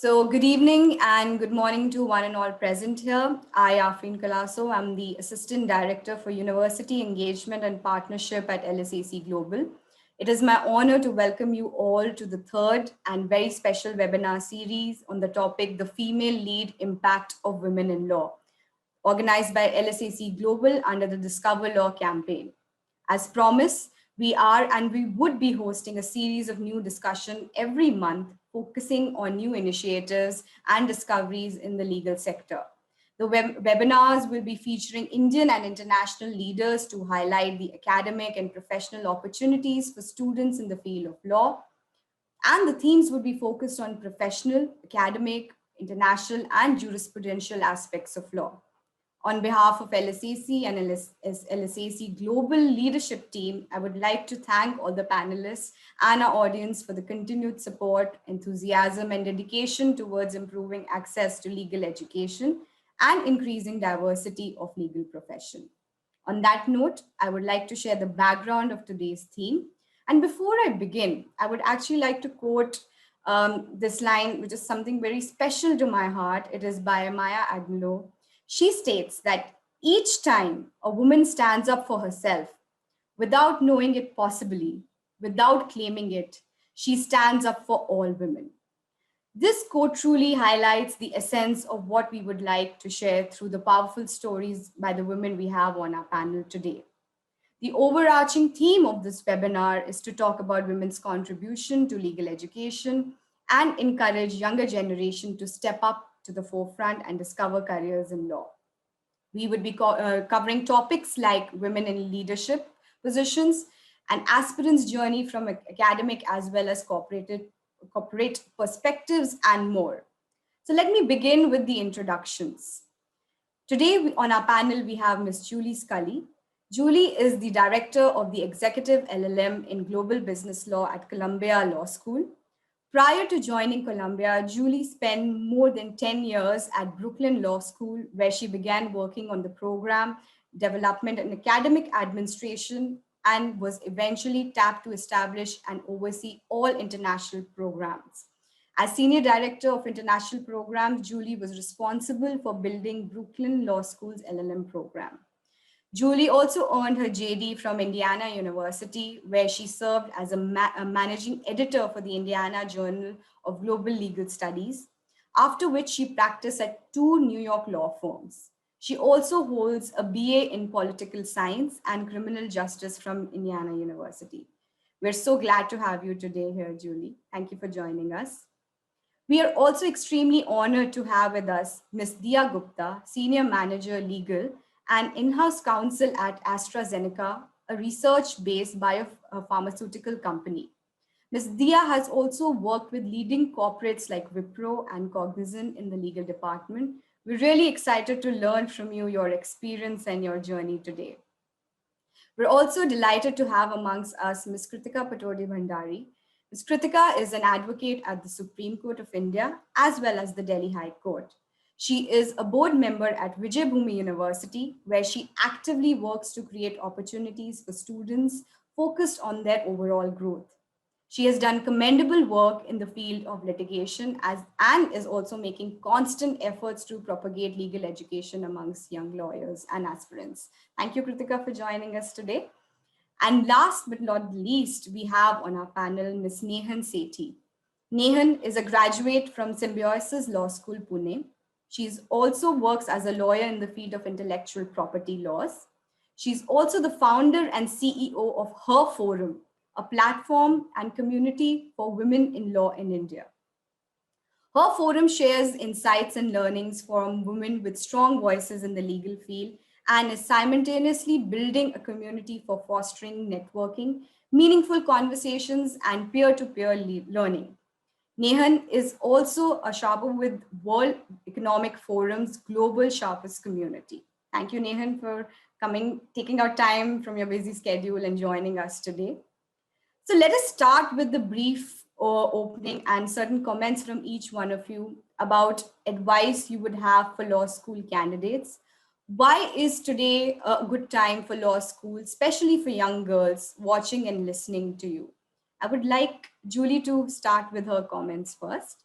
So good evening and good morning to one and all present here. I, Afreen Kalaso, I'm the Assistant Director for University Engagement and Partnership at LSAC Global. It is my honor to welcome you all to the third and very special webinar series on the topic, The Female Lead Impact of Women in Law, organized by LSAC Global under the Discover Law campaign. As promised, we are and we would be hosting a series of new discussion every month focusing on new initiatives and discoveries in the legal sector. The webinars will be featuring Indian and international leaders to highlight the academic and professional opportunities for students in the field of law. And the themes will be focused on professional, academic, international, and jurisprudential aspects of law. On behalf of LSAC and LSAC Global Leadership Team, I would like to thank all the panelists and our audience for the continued support, enthusiasm, and dedication towards improving access to legal education and increasing diversity of legal profession. On that note, I would like to share the background of today's theme. And before I begin, I would actually like to quote this line, which is something very special to my heart. It is by Maya Angelou. She states that each time a woman stands up for herself, without knowing it possibly, without claiming it, she stands up for all women. This quote truly highlights the essence of what we would like to share through the powerful stories by the women we have on our panel today. The overarching theme of this webinar is to talk about women's contribution to legal education and encourage younger generation to step up to the forefront and discover careers in law. We would be covering topics like women in leadership positions, an aspirant's journey from academic as well as corporate perspectives and more. So let me begin with the introductions. Today on our panel, we have Ms. Julie Scully. Julie is the director of the Executive LLM in Global Business Law at Columbia Law School. Prior to joining Columbia, Julie spent more than 10 years at Brooklyn Law School, where she began working on the program development and academic administration and was eventually tapped to establish and oversee all international programs. As Senior Director of International Programs, Julie was responsible for building Brooklyn Law School's LLM program. Julie also earned her JD from Indiana University, where she served as a managing editor for the Indiana Journal of Global Legal Studies, after which she practiced at 2 New York law firms. She also holds a BA in political science and criminal justice from Indiana University. We're so glad to have you today here, Julie. Thank you for joining us. We are also extremely honored to have with us Ms. Dia Gupta, Senior Manager Legal and in-house counsel at AstraZeneca, a research-based biopharmaceutical company. Ms. Dia has also worked with leading corporates like Wipro and Cognizant in the legal department. We're really excited to learn from you your experience and your journey today. We're also delighted to have amongst us Ms. Kritika Patodi Bhandari. Ms. Kritika is an advocate at the Supreme Court of India as well as the Delhi High Court. She is a board member at Vijay Bhumi University, where she actively works to create opportunities for students focused on their overall growth. She has done commendable work in the field of litigation and is also making constant efforts to propagate legal education amongst young lawyers and aspirants. Thank you, Kritika, for joining us today. And last but not least, we have on our panel Ms. Nehan Sethi. Nehan is a graduate from Symbiosis Law School, Pune. She also works as a lawyer in the field of intellectual property laws. She's also the founder and CEO of Her Forum, a platform and community for women in law in India. Her Forum shares insights and learnings from women with strong voices in the legal field and is simultaneously building a community for fostering networking, meaningful conversations, and peer-to-peer learning. Nehan is also a sharper with World Economic Forum's Global Sharpers community. Thank you, Nehan, for coming, taking out time from your busy schedule and joining us today. So let us start with the brief opening and certain comments from each one of you about advice you would have for law school candidates. Why is today a good time for law school, especially for young girls watching and listening to you? I would like Julie to start with her comments first.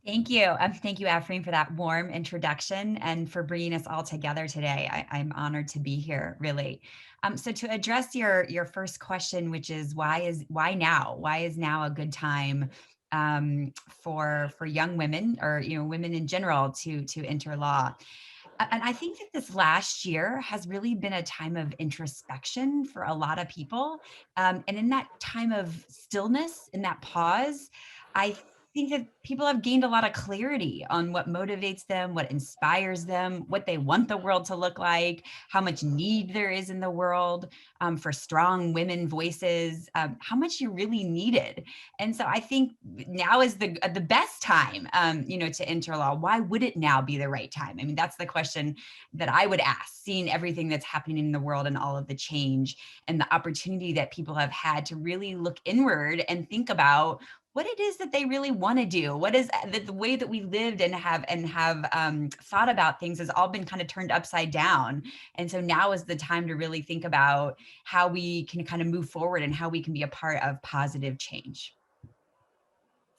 Thank you. Thank you, Afreen, for that warm introduction and for bringing us all together today. I'm honored to be here, really. So to address your first question, which is why now? Why is now a good time for young women or women in general to enter law? And I think that this last year has really been a time of introspection for a lot of people. And in that time of stillness, in that pause, I think that people have gained a lot of clarity on what motivates them, what inspires them, what they want the world to look like, how much need there is in the world for strong women voices, how much you're really needed. And so I think now is the best time, to enter law. Why would it now be the right time? I mean, that's the question that I would ask, seeing everything that's happening in the world and all of the change and the opportunity that people have had to really look inward and think about what it is that they really want to do. What is the way that we lived and have thought about things has all been kind of turned upside down. And so now is the time to really think about how we can kind of move forward and how we can be a part of positive change.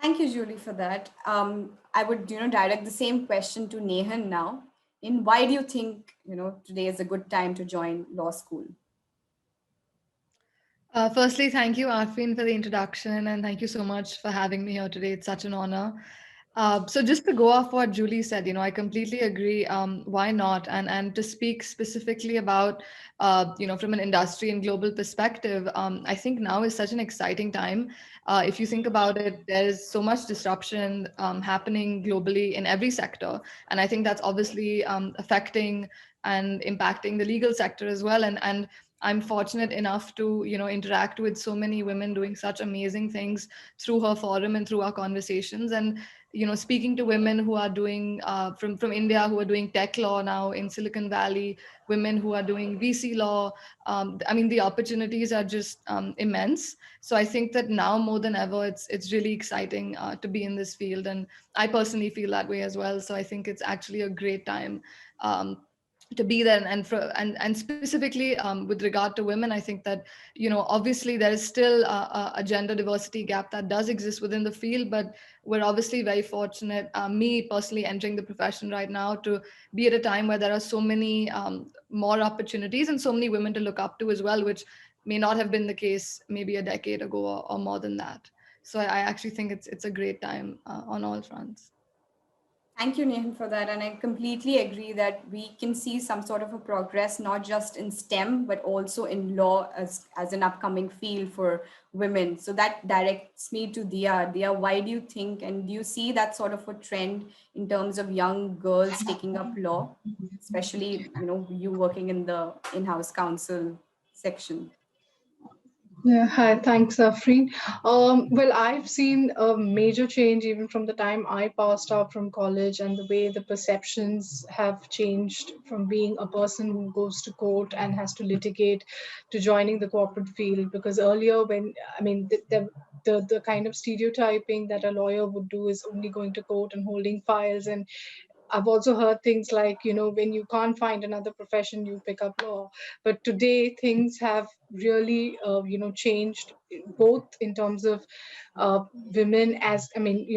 Thank you, Julie, for that. I would, direct the same question to Nehan now. In why do you think, today is a good time to join law school? Firstly, thank you, Arfin, for the introduction, and thank you so much for having me here today. It's such an honor. So just to go off what Julie said, I completely agree. Why not? And to speak specifically about, from an industry and global perspective, I think now is such an exciting time. If you think about it, there is so much disruption happening globally in every sector, and I think that's obviously affecting and impacting the legal sector as well. And I'm fortunate enough to, interact with so many women doing such amazing things through her forum and through our conversations. And speaking to women who are doing from India, who are doing tech law now in Silicon Valley, women who are doing VC law. I mean, the opportunities are just immense. So I think that now more than ever, it's really exciting to be in this field, and I personally feel that way as well. So I think it's actually a great time. To be there, and specifically with regard to women, I think that obviously there is still a gender diversity gap that does exist within the field, but we're obviously very fortunate, me personally entering the profession right now, to be at a time where there are so many more opportunities and so many women to look up to as well, which may not have been the case maybe a decade ago or more than that. So I actually think it's a great time on all fronts. Thank you, Nehan, for that. And I completely agree that we can see some sort of a progress, not just in STEM, but also in law as an upcoming field for women. So that directs me to Dia. Dia, why do you think, and do you see that sort of a trend in terms of young girls taking up law, especially, you working in the in-house counsel section? Yeah, hi, thanks, Afreen. Well, I've seen a major change even from the time I passed out from college, and the way the perceptions have changed from being a person who goes to court and has to litigate to joining the corporate field. Because earlier, I mean, the kind of stereotyping that a lawyer would do is only going to court and holding files, and I've also heard things like, when you can't find another profession, you pick up law. But today, things have really, changed both in terms of women, as I mean,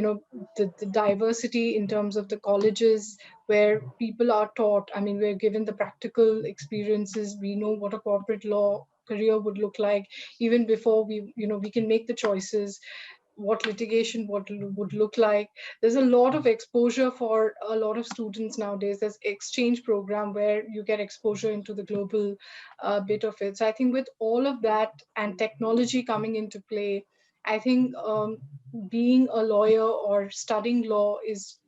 the diversity in terms of the colleges where people are taught. I mean, we're given the practical experiences. We know what a corporate law career would look like even before we can make the choices, what litigation would look like. There's a lot of exposure for a lot of students nowadays. There's exchange program where you get exposure into the global bit of it. So I think with all of that and technology coming into play, I think being a lawyer or studying law is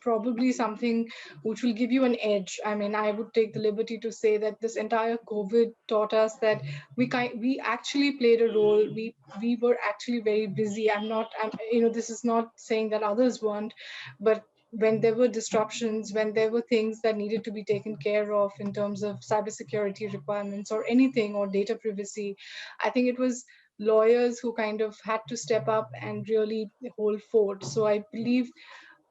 probably something which will give you an edge. I mean, I would take the liberty to say that this entire COVID taught us that we actually played a role. We were actually very busy. This is not saying that others weren't, but when there were disruptions, when there were things that needed to be taken care of in terms of cybersecurity requirements or anything, or data privacy, I think it was lawyers who kind of had to step up and really hold fort. So I believe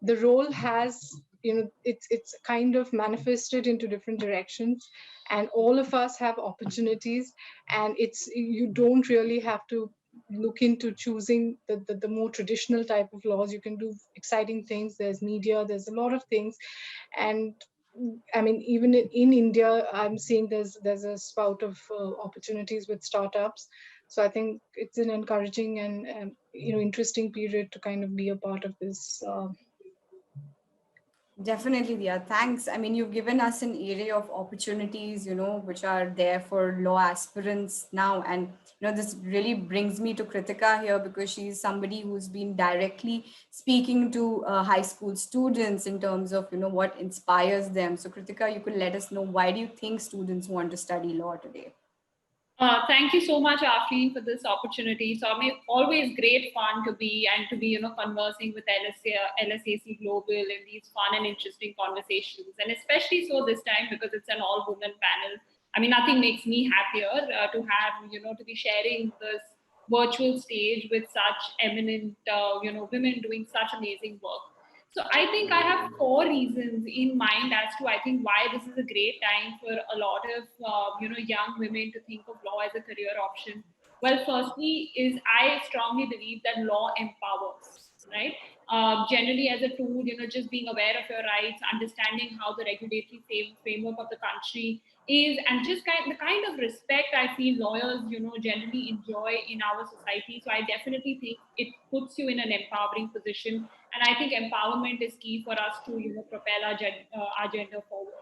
the role has, it's kind of manifested into different directions, and all of us have opportunities, and it's, you don't really have to look into choosing the more traditional type of laws, you can do exciting things. There's media, there's a lot of things. And I mean, even in India, I'm seeing there's a spout of opportunities with startups. So I think it's an encouraging and interesting period to kind of be a part of this. Definitely, Dia. Thanks. I mean, you've given us an array of opportunities, which are there for law aspirants now. And, this really brings me to Kritika here because she's somebody who's been directly speaking to high school students in terms of, what inspires them. So, Kritika, you could let us know, why do you think students want to study law today? Thank you so much, Afreen, for this opportunity. So, I mean, always great fun to be conversing with LSAC Global in these fun and interesting conversations, and especially so this time because it's an all-women panel. I mean, nothing makes me happier to have to be sharing this virtual stage with such eminent women doing such amazing work. So I think I have four reasons in mind as to I think why this is a great time for a lot of young women to think of law as a career option. Well, firstly, is I strongly believe that law empowers, right? Generally, as a tool, just being aware of your rights, understanding how the regulatory framework of the country is, and just the kind of respect I feel lawyers, generally enjoy in our society. So I definitely think it puts you in an empowering position, and I think empowerment is key for us to propel our gender forward.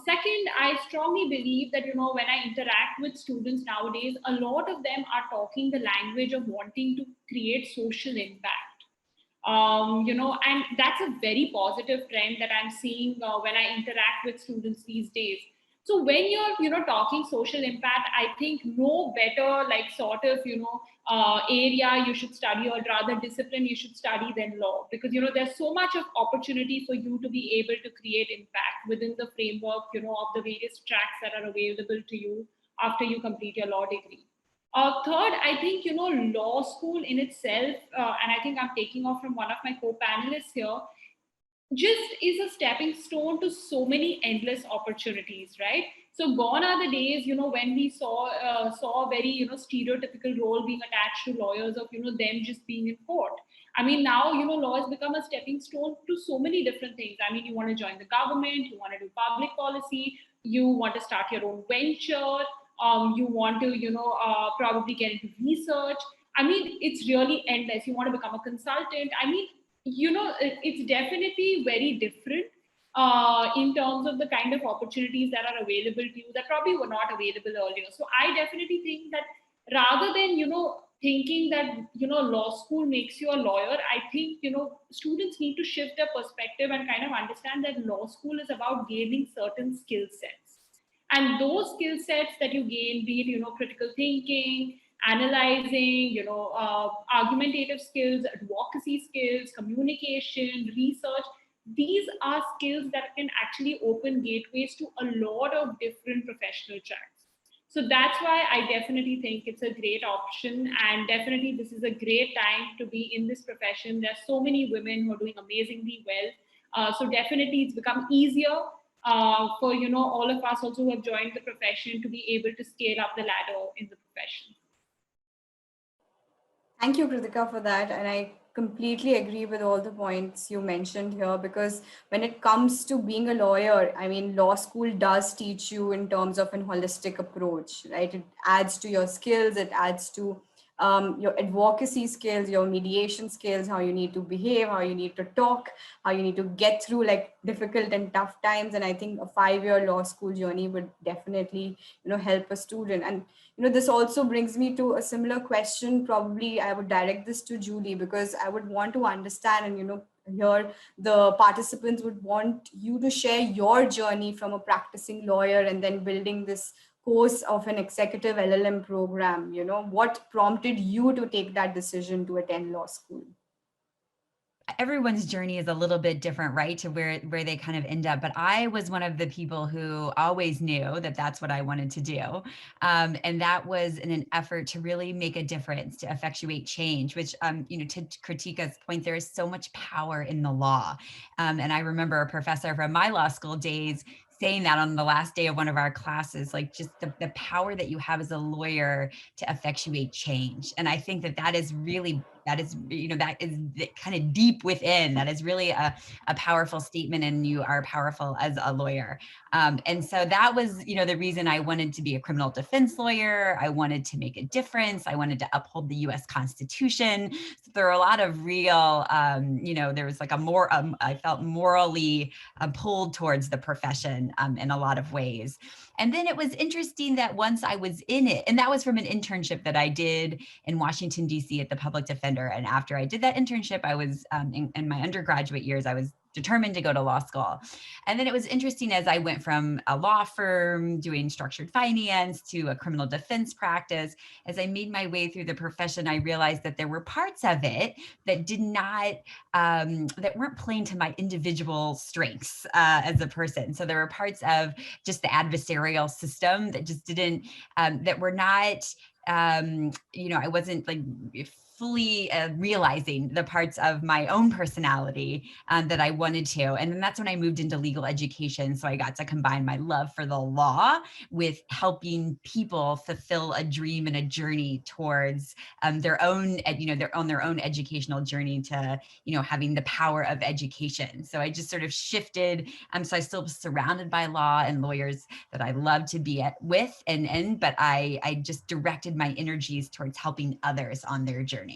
Second, I strongly believe that when I interact with students nowadays, a lot of them are talking the language of wanting to create social impact. And that's a very positive trend that I'm seeing when I interact with students these days. So when you're talking social impact, I think no better like sort of area you should study, or rather discipline you should study, than law, because there's so much of opportunity for you to be able to create impact within the framework of the various tracks that are available to you after you complete your law degree. Third, I think law school in itself, and I think I'm taking off from one of my co-panelists here, just is a stepping stone to so many endless opportunities, right? So gone are the days, when we saw a very stereotypical role being attached to lawyers of them just being in court. I mean, now law has become a stepping stone to so many different things. I mean, you want to join the government, you want to do public policy, you want to start your own venture, you want to probably get into research. I mean, it's really endless. You want to become a consultant. I mean, it's definitely very different in terms of the kind of opportunities that are available to you that probably were not available earlier. So I definitely think that rather than thinking that law school makes you a lawyer, I think students need to shift their perspective and kind of understand that law school is about gaining certain skill sets, and those skill sets that you gain, be it critical thinking, analyzing, argumentative skills, advocacy skills, communication, research. These are skills that can actually open gateways to a lot of different professional tracks. So that's why I definitely think it's a great option, and definitely this is a great time to be in this profession. There's so many women who are doing amazingly well. So definitely it's become easier for all of us also who have joined the profession to be able to scale up the ladder in the profession. Thank you, Kritika, for that. And I completely agree with all the points you mentioned here, because when it comes to being a lawyer, I mean, law school does teach you in terms of an holistic approach, right? It adds to your skills, it adds to your advocacy skills, your mediation skills, how you need to behave, how you need to talk, how you need to get through like difficult and tough times. And I think a 5-year law school journey would definitely, help a student. And this also brings me to a similar question. Probably I would direct this to Julie, because I would want to understand, and here the participants would want you to share your journey from a practicing lawyer and then building this course of an executive LLM program. What prompted you to take that decision to attend law school? Everyone's journey is a little bit different, right, to where they kind of end up. But I was one of the people who always knew that that's what I wanted to do. And that was in an effort to really make a difference, to effectuate change, which, to Kritika's point, there is so much power in the law. And I remember a professor from my law school days saying that on the last day of one of our classes, like just the power that you have as a lawyer to effectuate change. And I think that is really, that is kind of deep within, that is really a powerful statement, and you are powerful as a lawyer. And so that was, the reason I wanted to be a criminal defense lawyer. I wanted to make a difference. I wanted to uphold the US Constitution. So there are a lot of real, there was like I felt morally pulled towards the profession in a lot of ways. And then it was interesting that once I was in it, and that was from an internship that I did in Washington, D.C. at the Public Defender. And after I did that internship, I was in my undergraduate years, I was determined to go to law school. And then it was interesting as I went from a law firm doing structured finance to a criminal defense practice. As I made my way through the profession, I realized that there were parts of it that did not, that weren't playing to my individual strengths as a person. So there were parts of just the adversarial system that just didn't, that were not, I wasn't like fully realizing the parts of my own personality that I wanted to. And then that's when I moved into legal education. So I got to combine my love for the law with helping people fulfill a dream and a journey towards their own educational journey to, having the power of education. So I just sort of shifted. So I still was surrounded by law and lawyers that I love to be with, but I just directed my energies towards helping others on their journey.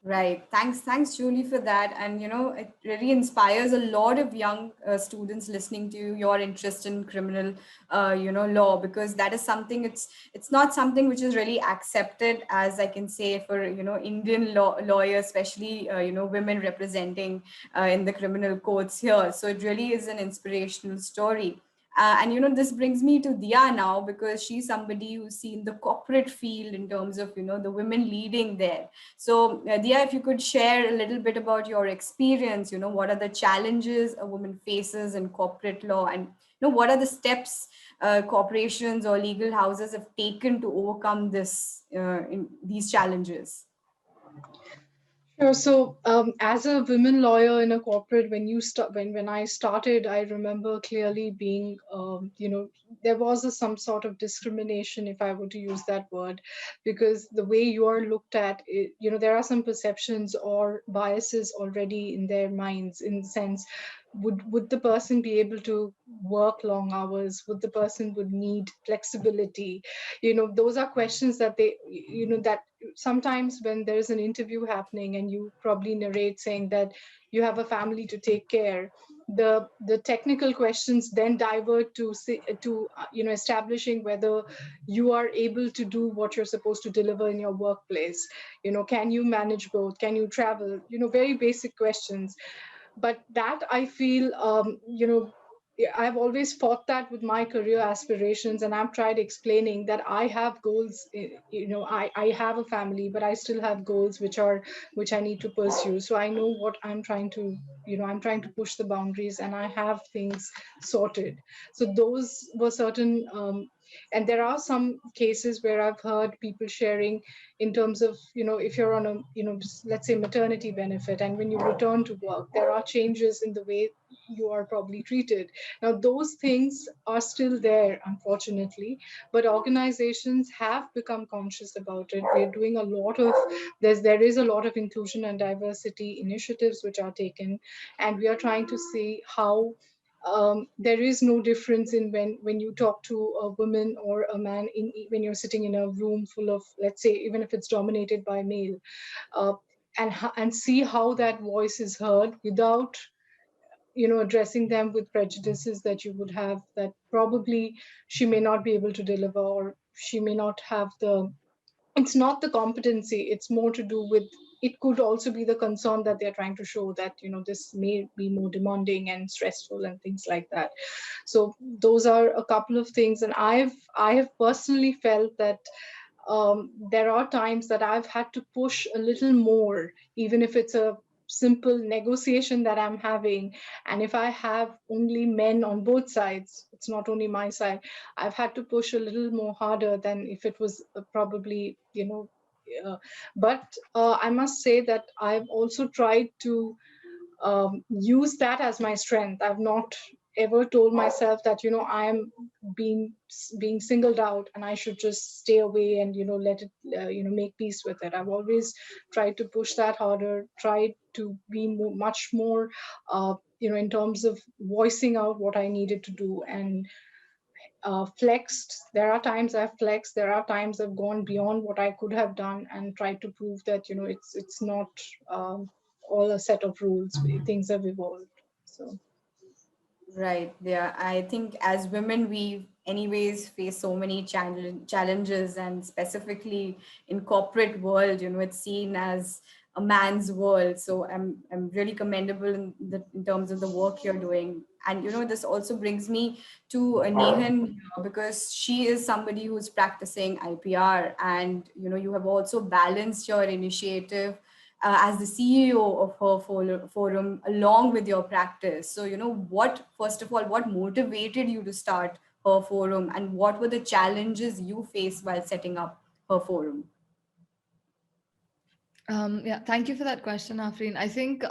Right. Thanks, Julie, for that. And, it really inspires a lot of young students listening to your interest in criminal, law, because that is something, it's not something which is really accepted, as I can say, for, Indian lawyers, especially, women representing in the criminal courts here. So it really is an inspirational story. And this brings me to Dia now, because she's somebody who's seen the corporate field in terms of the women leading there. So Dia, if you could share a little bit about your experience, what are the challenges a woman faces in corporate law, and what are the steps corporations or legal houses have taken to overcome these challenges? Sure. So, as a women lawyer in a corporate, when I started, I remember clearly being, there was some sort of discrimination, if I were to use that word, because the way you are looked at, there are some perceptions or biases already in their minds, in the sense, would the person be able to work long hours? Would the person would need flexibility? Those are questions that that sometimes when there's an interview happening and you probably narrate saying that you have a family to take care, the technical questions then divert to establishing whether you are able to do what you're supposed to deliver in your workplace. Can you manage both? Can you travel? Very basic questions. But that, I feel, I've always fought that with my career aspirations, and I've tried explaining that I have goals. I have a family, but I still have goals which I need to pursue. So I know what I'm trying to, I'm trying to push the boundaries, and I have things sorted. So those were certain, and there are some cases where I've heard people sharing in terms of, if you're on a, let's say maternity benefit, and when you return to work, there are changes in the way you are probably treated. Now, those things are still there, unfortunately, but organizations have become conscious about it. We're doing a lot of, there is a lot of inclusion and diversity initiatives which are taken, and we are trying to see how there is no difference in when you talk to a woman or a man when you're sitting in a room full of, let's say, even if it's dominated by male, and see how that voice is heard without addressing them with prejudices that you would have, that probably she may not be able to deliver, or she may not have it's not the competency, it's more to do with, it could also be the concern that they're trying to show that this may be more demanding and stressful and things like that. So those are a couple of things, and I have personally felt that there are times that I've had to push a little more, even if it's a simple negotiation that I'm having. And if I have only men on both sides, it's not only my side, I've had to push a little more harder than if it was probably, but I must say that I've also tried to use that as my strength. I've not ever told myself that, I am being singled out and I should just stay away and, let it, make peace with it. I've always tried to push that harder, tried to be much more, in terms of voicing out what I needed to do, and flexed. There are times I've flexed. There are times I've gone beyond what I could have done and tried to prove that, it's not all a set of rules. Things have evolved. So. Right. Yeah. I think as women, we anyways face so many challenges, and specifically in corporate world, it's seen as a man's world. So I'm really commendable in terms of the work you're doing. And this also brings me to Nehan here, because she is somebody who's practicing IPR, and you have also balanced your initiative as the CEO of her forum along with your practice. So, first of all, what motivated you to start her forum, and what were the challenges you faced while setting up her forum? Yeah, thank you for that question, Afreen. I think,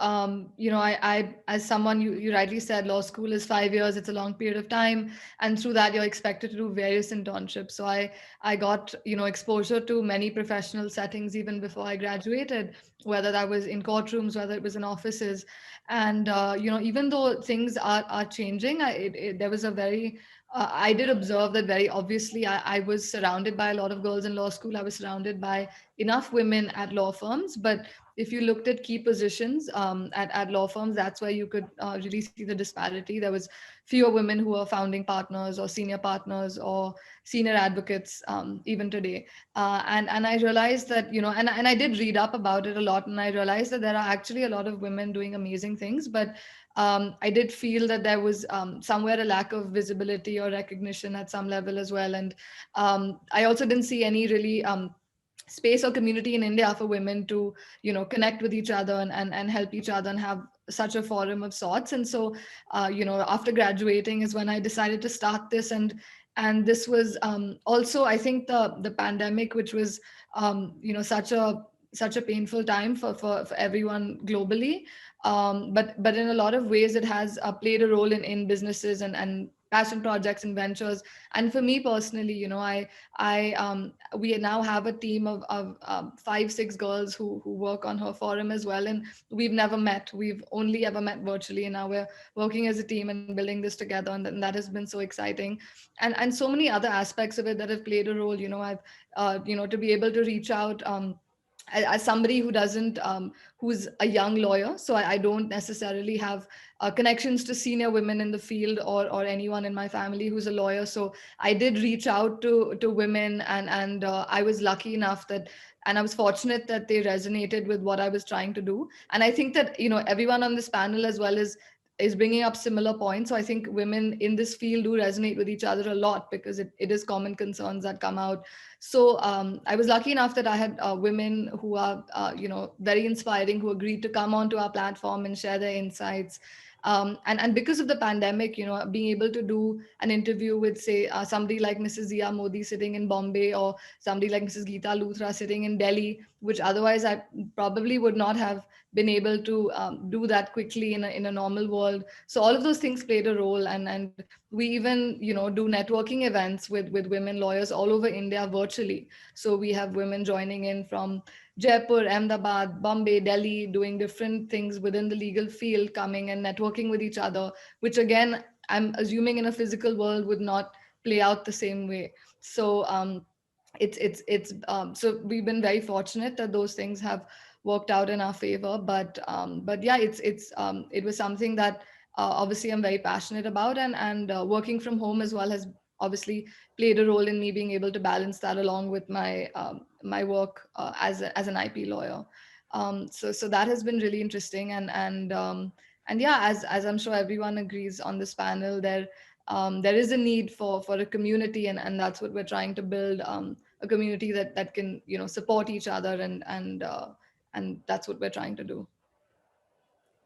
as someone, you rightly said, law school is 5 years, it's a long period of time. And through that, you're expected to do various internships. So I got, exposure to many professional settings even before I graduated, whether that was in courtrooms, whether it was in offices. And, even though things are changing, there was a very, I did observe that very obviously. I was surrounded by a lot of girls in law school. I was surrounded by enough women at law firms, but if you looked at key positions at law firms, that's where you could really see the disparity. There was fewer women who were founding partners or senior partners or senior advocates even today. And I realized that, and I did read up about it a lot, and I realized that there are actually a lot of women doing amazing things, but I did feel that there was somewhere a lack of visibility or recognition at some level as well. And I also didn't see any really space or community in India for women to, connect with each other and help each other and have such a forum of sorts. And so, after graduating is when I decided to start this. And this was also, I think, the pandemic, which was, such a painful time for everyone globally. But in a lot of ways, it has played a role in businesses and passion projects and ventures. And for me personally, we now have a team of 5-6 girls who work on her forum as well, and we've never met. We've only ever met virtually, and now we're working as a team and building this together, and that has been so exciting. And so many other aspects of it that have played a role. I've to be able to reach out. As somebody who doesn't who's a young lawyer, so I don't necessarily have connections to senior women in the field, or anyone in my family who's a lawyer. So I did reach out to women, and I was lucky enough that, and I was fortunate that they resonated with what I was trying to do. And I think that, everyone on this panel as well is bringing up similar points. So I think women in this field do resonate with each other a lot, because it is common concerns that come out. So I was lucky enough that I had women who are, very inspiring, who agreed to come onto our platform and share their insights. And because of the pandemic, being able to do an interview with, say, somebody like Mrs. Zia Modi sitting in Bombay, or somebody like Mrs. Geeta Luthra sitting in Delhi, which otherwise I probably would not have been able to do that quickly in a normal world. So all of those things played a role, and we even do networking events with women lawyers all over India virtually. So we have women joining in from Jaipur, Ahmedabad, Bombay, Delhi, doing different things within the legal field, coming and networking with each other, which again, I'm assuming in a physical world would not play out the same way. So so we've been very fortunate that those things have worked out in our favor. But yeah, it was something that obviously I'm very passionate about, and working from home as well has obviously played a role in me being able to balance that along with my work as an IP lawyer. So that has been really interesting, and yeah, as I'm sure everyone agrees on this panel, there is a need for a community, and that's what we're trying to build, a community that can support each other, and that's what we're trying to do.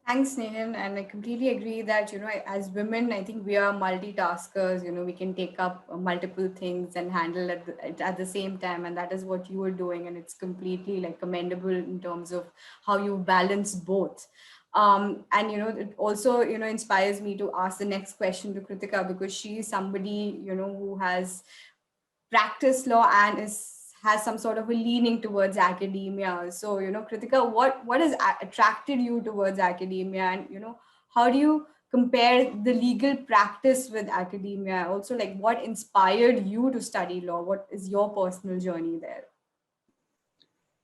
Thanks, Nehan. And I completely agree that, as women, I think we are multitaskers. We can take up multiple things and handle at the same time. And that is what you are doing. And it's completely like commendable in terms of how you balance both. And it also inspires me to ask the next question to Kritika, because she is somebody who has practiced law and has some sort of a leaning towards academia. So Kritika, what has attracted you towards academia, and how do you compare the legal practice with academia? Also, like, what inspired you to study law? What is your personal journey there?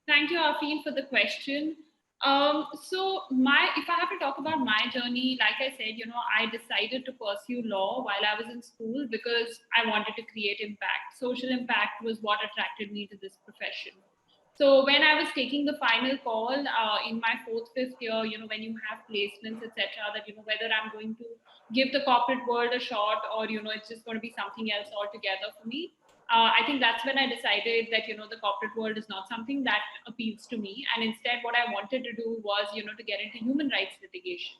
Thank you, Afeen, for the question. If I have to talk about my journey, like I said, I decided to pursue law while I was in school because I wanted to create impact. Social impact was what attracted me to this profession. So when I was taking the final call in my fourth, fifth year, when you have placements, etc., that whether I'm going to give the corporate world a shot or it's just going to be something else altogether for me. I think that's when I decided that the corporate world is not something that appeals to me, and instead what I wanted to do was to get into human rights litigation.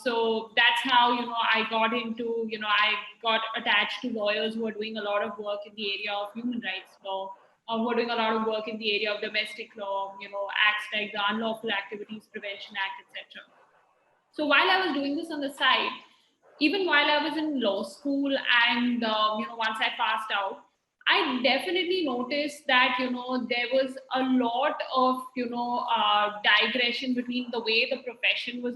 So that's how I got into I got attached to lawyers who are doing a lot of work in the area of human rights law, who are doing a lot of work in the area of domestic law, acts like the Unlawful Activities Prevention Act, etc. So while I was doing this on the side, even while I was in law school and once I passed out, I definitely noticed that there was a lot of digression between the way the profession was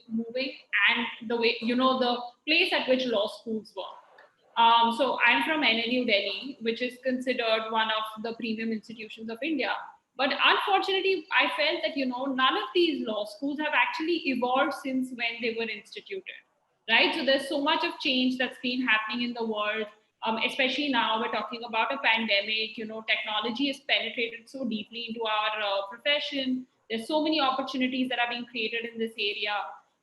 moving and the way the place at which law schools were. So I'm from NLU Delhi, which is considered one of the premium institutions of India. But unfortunately, I felt that none of these law schools have actually evolved since when they were instituted, right? So there's so much of change that's been happening in the world. Especially now, we're talking about a pandemic. Technology has penetrated so deeply into our profession. There's so many opportunities that are being created in this area.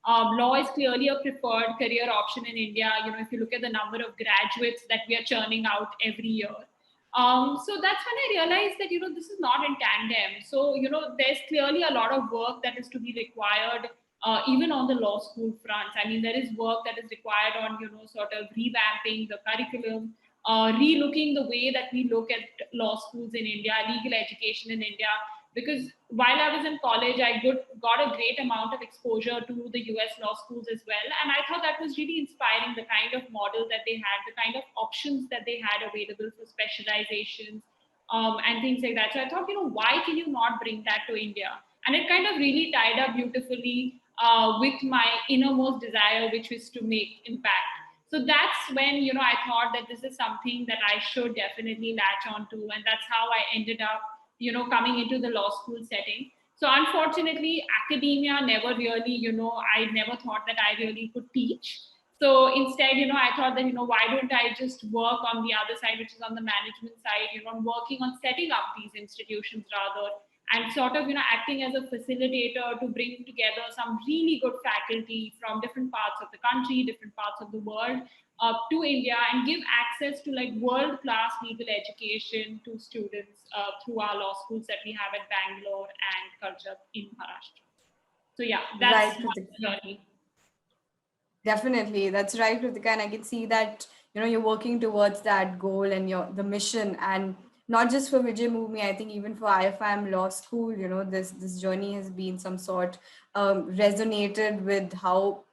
Law is clearly a preferred career option in India. If you look at the number of graduates that we are churning out every year. So that's when I realized that, this is not in tandem. So, there's clearly a lot of work that is to be required, even on the law school front. I mean, there is work that is required on, sort of revamping the curriculum, relooking the way that we look at law schools in India, legal education in India. Because while I was in college, I got a great amount of exposure to the US law schools as well. And I thought that was really inspiring, the kind of model that they had, the kind of options that they had available for specializations and things like that. So I thought, why can you not bring that to India? And it kind of really tied up beautifully with my innermost desire, which was to make impact. So that's when, I thought that this is something that I should definitely latch onto. And that's how I ended up coming into the law school setting. So unfortunately, academia never really, I never thought that I really could teach. So instead, I thought that, why don't I just work on the other side, which is on the management side, working on setting up these institutions rather, and sort of, acting as a facilitator to bring together some really good faculty from different parts of the country, different parts of the world, to India, and give access to like world-class legal education to students through our law schools that we have at Bangalore and Karjat in Maharashtra. So yeah, Right, that's my Kritika. journey. Definitely, that's right, Kritika, and I can see that you're working towards that goal and the mission, and not just for Vijay Mumi. I think even for IFIM Law School, this journey has been some sort resonated with how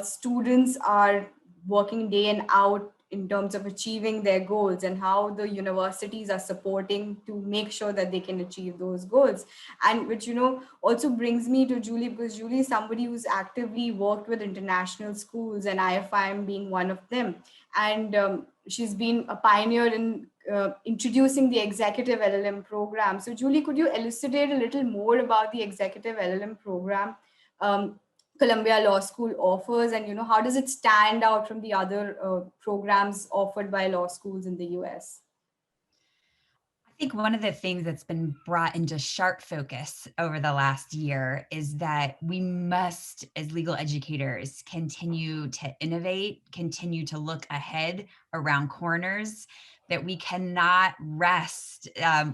students are working day and out in terms of achieving their goals, and how the universities are supporting to make sure that they can achieve those goals. And which also brings me to Julie, because Julie is somebody who's actively worked with international schools, and IFIM being one of them. And she's been a pioneer in introducing the executive LLM program. So Julie, could you elucidate a little more about the executive LLM program Columbia Law School offers, and how does it stand out from the other programs offered by law schools in the US? I think one of the things that's been brought into sharp focus over the last year is that we must, as legal educators, continue to innovate, continue to look ahead around corners, that we cannot rest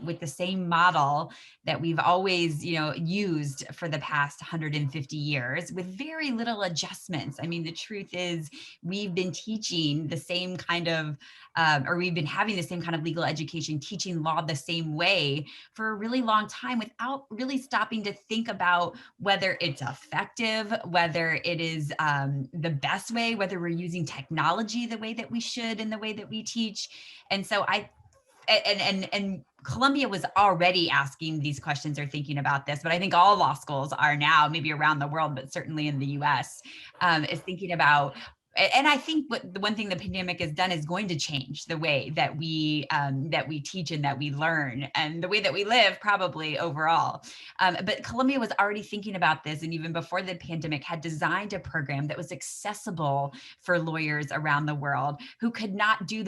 with the same model that we've always, used for the past 150 years with very little adjustments. I mean, the truth is we've been teaching the same kind of, or we've been having the same kind of legal education, teaching law the same way for a really long time without really stopping to think about whether it's effective, whether it is the best way, whether we're using technology the way that we should in the way that we teach. And so and Columbia was already asking these questions or thinking about this, but I think all law schools are now, maybe around the world, but certainly in the US, is thinking about. And I think the one thing the pandemic has done is going to change the way that we teach and that we learn and the way that we live probably overall. But Columbia was already thinking about this, and even before the pandemic had designed a program that was accessible for lawyers around the world who could not do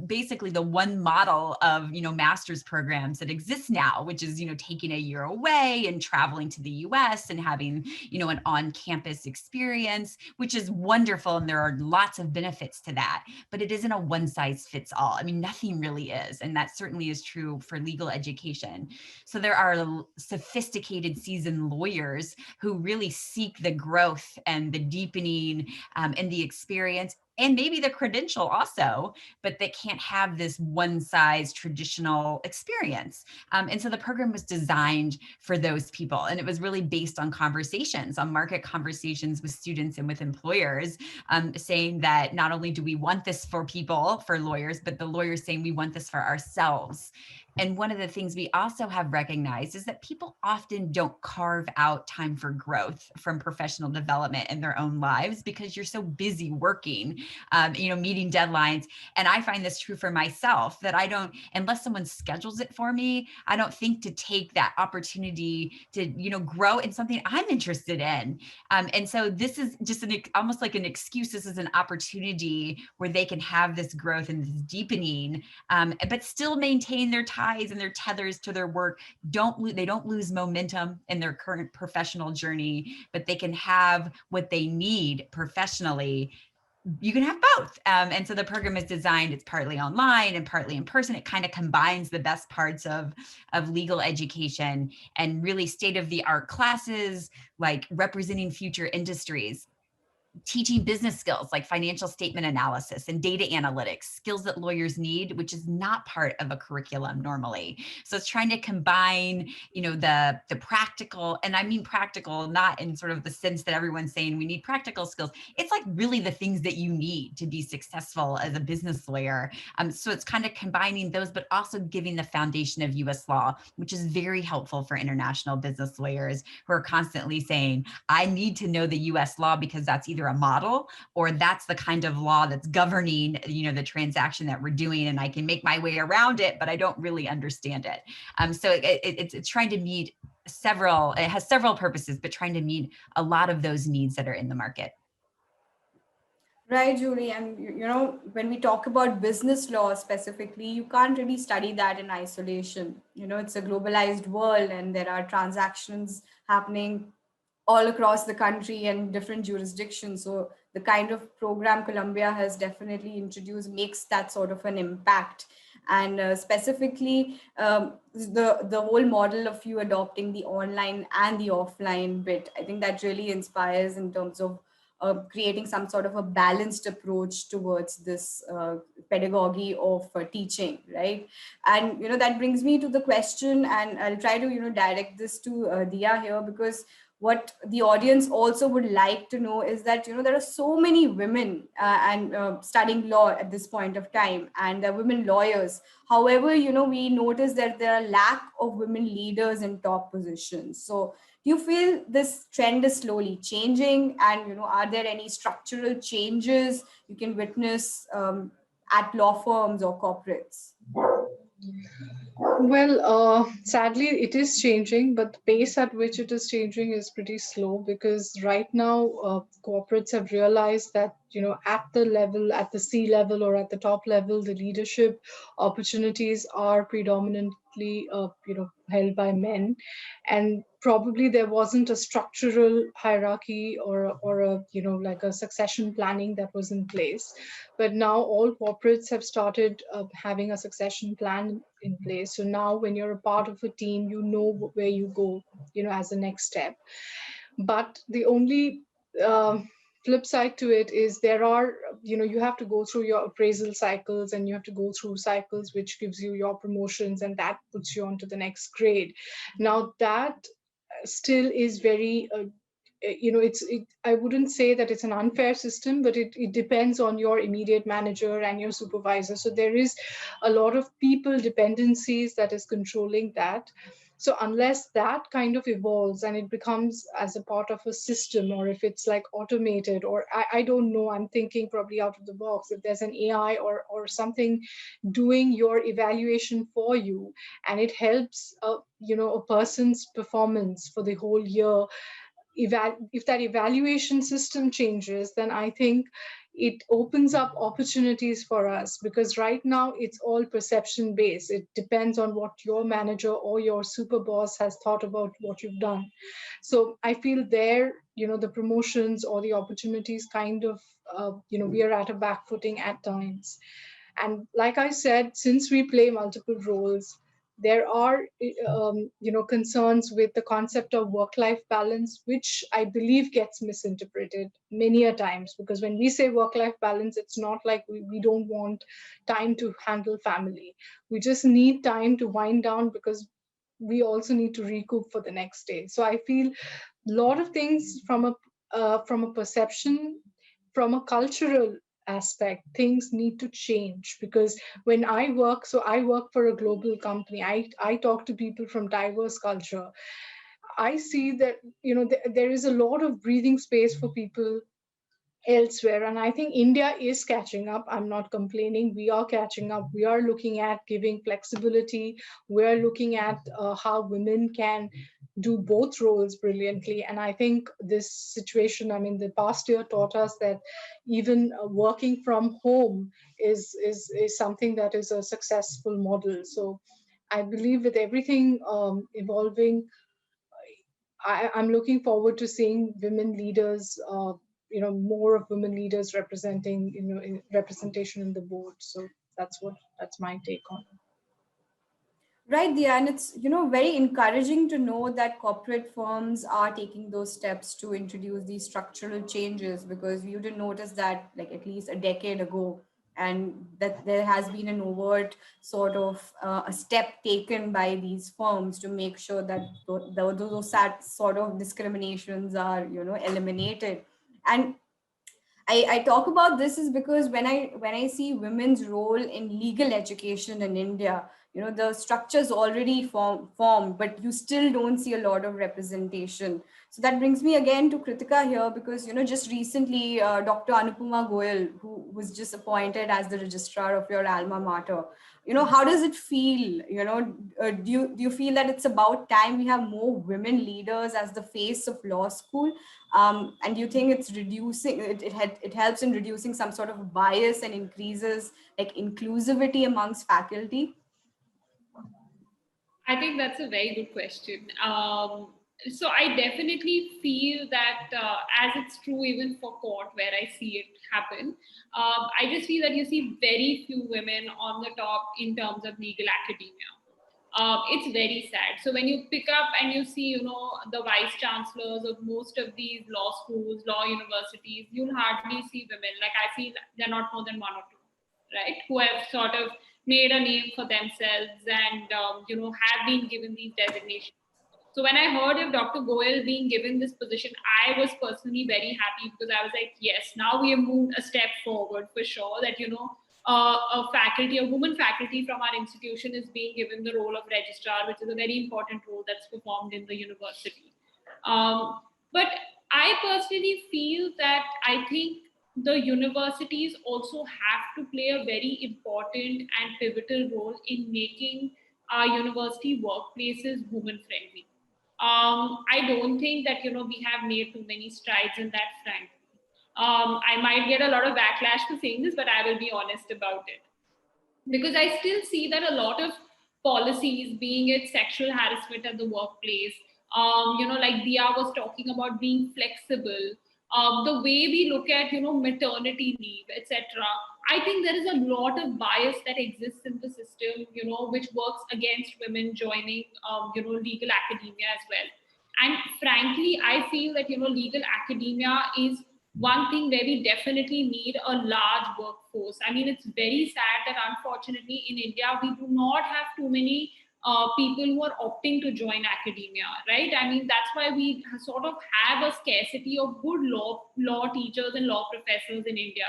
basically the one model of master's programs that exists now, which is taking a year away and traveling to the US and having an on-campus experience, which is wonderful, and there are lots of benefits to that, but it isn't a one size fits all. I mean, nothing really is. And that certainly is true for legal education. So there are sophisticated, seasoned lawyers who really seek the growth and the deepening and the experience, and maybe the credential also, but they can't have this one size traditional experience. And so the program was designed for those people. And it was really based on conversations, on market conversations with students and with employers, saying that not only do we want this for people, for lawyers, but the lawyers saying we want this for ourselves. And one of the things we also have recognized is that people often don't carve out time for growth from professional development in their own lives because you're so busy working, meeting deadlines. And I find this true for myself, that I don't, unless someone schedules it for me, I don't think to take that opportunity to, grow in something I'm interested in. And so this is just almost like an excuse. This is an opportunity where they can have this growth and this deepening, but still maintain their ties and their tethers to their work. They don't lose momentum in their current professional journey, but they can have what they need professionally. You can have both. And so the program is designed, it's partly online and partly in person. It kind of combines the best parts of legal education and really state-of-the-art classes like representing future industries, teaching business skills like financial statement analysis and data analytics, skills that lawyers need, which is not part of a curriculum normally. So it's trying to combine, the practical, and I mean practical, not in sort of the sense that everyone's saying we need practical skills. It's like really the things that you need to be successful as a business lawyer. So it's kind of combining those, but also giving the foundation of US law, which is very helpful for international business lawyers who are constantly saying, I need to know the US law because that's either a model or that's the kind of law that's governing, the transaction that we're doing, and I can make my way around it, but I don't really understand it. So it's trying to meet it has several purposes, but trying to meet a lot of those needs that are in the market. Right, Julie. And when we talk about business law specifically, you can't really study that in isolation. It's a globalized world and there are transactions happening all across the country and different jurisdictions. So the kind of program Columbia has definitely introduced makes that sort of an impact. And specifically, the whole model of you adopting the online and the offline bit, I think that really inspires in terms of creating some sort of a balanced approach towards this pedagogy of teaching, right? And that brings me to the question, and I'll try to direct this to Dia here, because what the audience also would like to know is that there are so many women and studying law at this point of time, and there are women lawyers. However, we notice that there are lack of women leaders in top positions. So do you feel this trend is slowly changing, and are there any structural changes you can witness at law firms or corporates? Well, sadly, it is changing, but the pace at which it is changing is pretty slow, because right now corporates have realized that, at the C level or at the top level, the leadership opportunities are predominantly, held by men, and probably there wasn't a structural hierarchy or a, like a succession planning that was in place. But now all corporates have started having a succession plan in place. So now when you're a part of a team, you know where you go, as the next step. But the only flip side to it is there are, you have to go through your appraisal cycles, and you have to go through cycles which gives you your promotions, and that puts you on to the next grade. Now that still is very I wouldn't say that it's an unfair system, but it depends on your immediate manager and your supervisor. So there is a lot of people dependencies that is controlling that. So unless that kind of evolves and it becomes as a part of a system, or if it's like automated, or I don't know, I'm thinking probably out of the box, if there's an AI or something doing your evaluation for you, and it helps a person's performance for the whole year. If that evaluation system changes, then I think it opens up opportunities for us, because right now it's all perception based. It depends on what your manager or your super boss has thought about what you've done. So I feel there, the promotions or the opportunities kind of, we are at a back footing at times. And like I said, since we play multiple roles, there are concerns with the concept of work-life balance, which I believe gets misinterpreted many a times. Because when we say work-life balance, it's not like we don't want time to handle family. We just need time to wind down, because we also need to recoup for the next day. So I feel a lot of things from a perception, from a cultural aspect, things need to change. Because when I work for a global company, I talk to people from diverse culture. I see that there is a lot of breathing space for people elsewhere, and I think India is catching up. I'm not complaining, we are catching up. We are looking at giving flexibility. We're looking at how women can do both roles brilliantly. And I think this situation, I mean, the past year taught us that even working from home is something that is a successful model. So I believe with everything evolving, I'm looking forward to seeing women leaders, more of women leaders representing, representation in the board. So that's my take on it. Right, Dia, and it's very encouraging to know that corporate firms are taking those steps to introduce these structural changes, because you didn't notice that like at least a decade ago, and that there has been an overt sort of a step taken by these firms to make sure that those sort of discriminations are eliminated. And I talk about this is because when I see women's role in legal education in India, the structure's already formed, but you still don't see a lot of representation. So that brings me again to Kritika here, because just recently Dr. Anupama Goyal, who was just appointed as the registrar of your alma mater, how does it feel? Do you feel that it's about time we have more women leaders as the face of law school? And do you think it's reducing it helps in reducing some sort of bias and increases like inclusivity amongst faculty? I think that's a very good question. So I definitely feel that, as it's true even for court where I see it happen, I just feel that you see very few women on the top in terms of legal academia. It's very sad. So when you pick up and you see, the vice chancellors of most of these law schools, law universities, you'll hardly see women. Like I feel they're not more than one or two, right? Who have sort of made a name for themselves and, have been given these designations. So when I heard of Dr. Goyal being given this position, I was personally very happy, because I was like, yes, now we have moved a step forward for sure, that, a woman faculty from our institution is being given the role of registrar, which is a very important role that's performed in the university. But I personally feel that I think the universities also have to play a very important and pivotal role in making our university workplaces women friendly. I don't think that we have made too many strides in that front. I might get a lot of backlash for saying this, but I will be honest about it, because I still see that a lot of policies, being it sexual harassment at the workplace. Like Dia was talking about being flexible, the way we look at, maternity leave, etc. I think there is a lot of bias that exists in the system, which works against women joining, legal academia as well. And frankly, I feel that, legal academia is one thing where we definitely need a large workforce. I mean, it's very sad that unfortunately in India, we do not have too many people who are opting to join academia, right? I mean, that's why we sort of have a scarcity of good law teachers and law professors in India.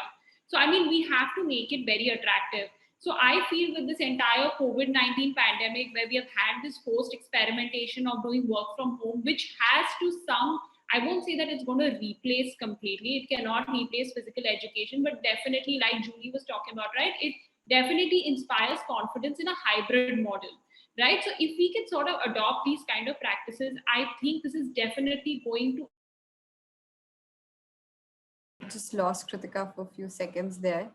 So, I mean, we have to make it very attractive. So, I feel with this entire COVID-19 pandemic, where we have had this forced experimentation of doing work from home, which has to some, I won't say that it's going to replace completely. It cannot replace physical education, but definitely, like Julie was talking about, right? It definitely inspires confidence in a hybrid model, right? So if we can sort of adopt these kind of practices, I think this is definitely going to. Just lost Kritika for a few seconds there.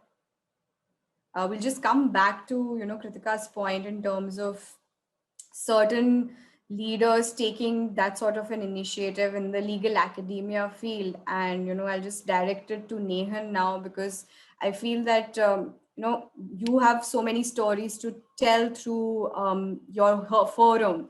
We'll just come back to, Kritika's point in terms of certain leaders taking that sort of an initiative in the legal academia field. And, I'll just direct it to Nehan now, because I feel that, you have so many stories to tell through her forum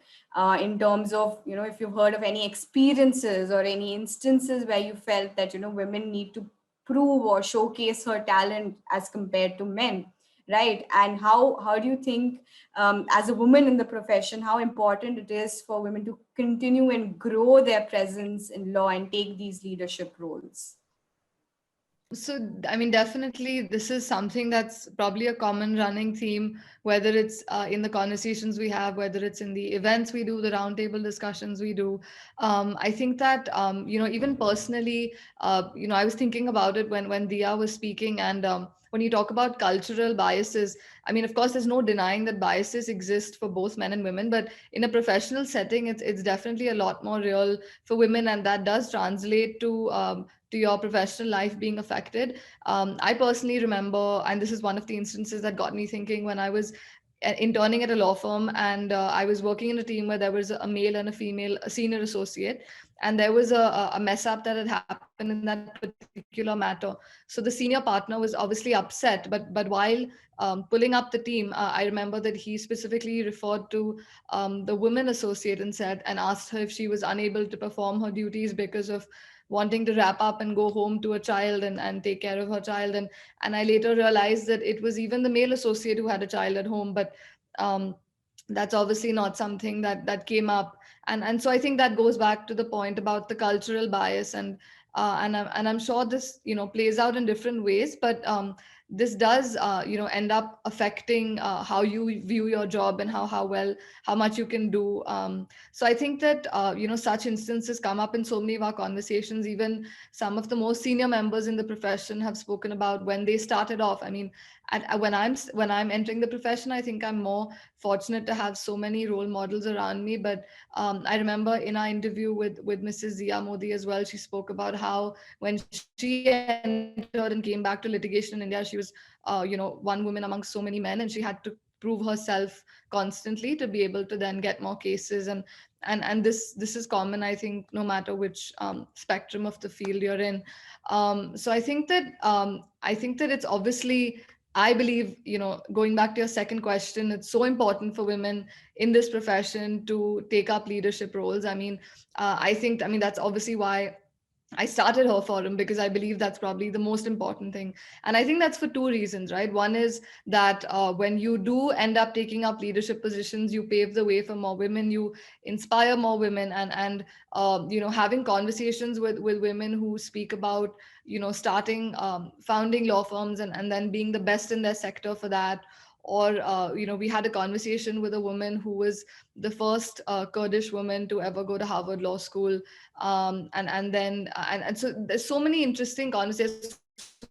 in terms of, if you've heard of any experiences or any instances where you felt that, women need to prove or showcase her talent as compared to men, right? And how do you think, as a woman in the profession, how important it is for women to continue and grow their presence in law and take these leadership roles? So, I mean, definitely, this is something that's probably a common running theme, whether it's in the conversations we have, whether it's in the events we do, the roundtable discussions we do. I think that, even personally, I was thinking about it when Dia was speaking, and when you talk about cultural biases, I mean, of course, there's no denying that biases exist for both men and women, but in a professional setting, it's definitely a lot more real for women, and that does translate to your professional life being affected. I personally remember, and this is one of the instances that got me thinking, when I was interning at a law firm, and I was working in a team where there was a male and a female a senior associate, and there was a mess up that had happened in that particular matter. So the senior partner was obviously upset, but while pulling up the team, I remember that he specifically referred to the woman associate and asked her if she was unable to perform her duties because of wanting to wrap up and go home to a child and take care of her child. And I later realized that it was even the male associate who had a child at home, but um, that's obviously not something that came up. And so I think that goes back to the point about the cultural bias, and I'm sure this plays out in different ways, but this does end up affecting how you view your job and how much you can do. So I think that such instances come up in so many of our conversations. Even some of the most senior members in the profession have spoken about when they started off. I mean, when I'm entering the profession, I think I'm more fortunate to have so many role models around me. But I remember in our interview with Mrs. Zia Modi as well, she spoke about how when she entered and came back to litigation in India, she was one woman amongst so many men, and she had to prove herself constantly to be able to then get more cases. And this is common, I think, no matter which spectrum of the field you're in. So I think that it's obviously, I believe, going back to your second question, it's so important for women in this profession to take up leadership roles. I mean, I mean, that's obviously why I started her forum, because I believe that's probably the most important thing. And I think that's for two reasons, right? One is that when you do end up taking up leadership positions, you pave the way for more women, you inspire more women, and having conversations with women who speak about, starting, founding law firms, and then being the best in their sector for that. Or, we had a conversation with a woman who was the first Kurdish woman to ever go to Harvard Law School. And so there's so many interesting conversations,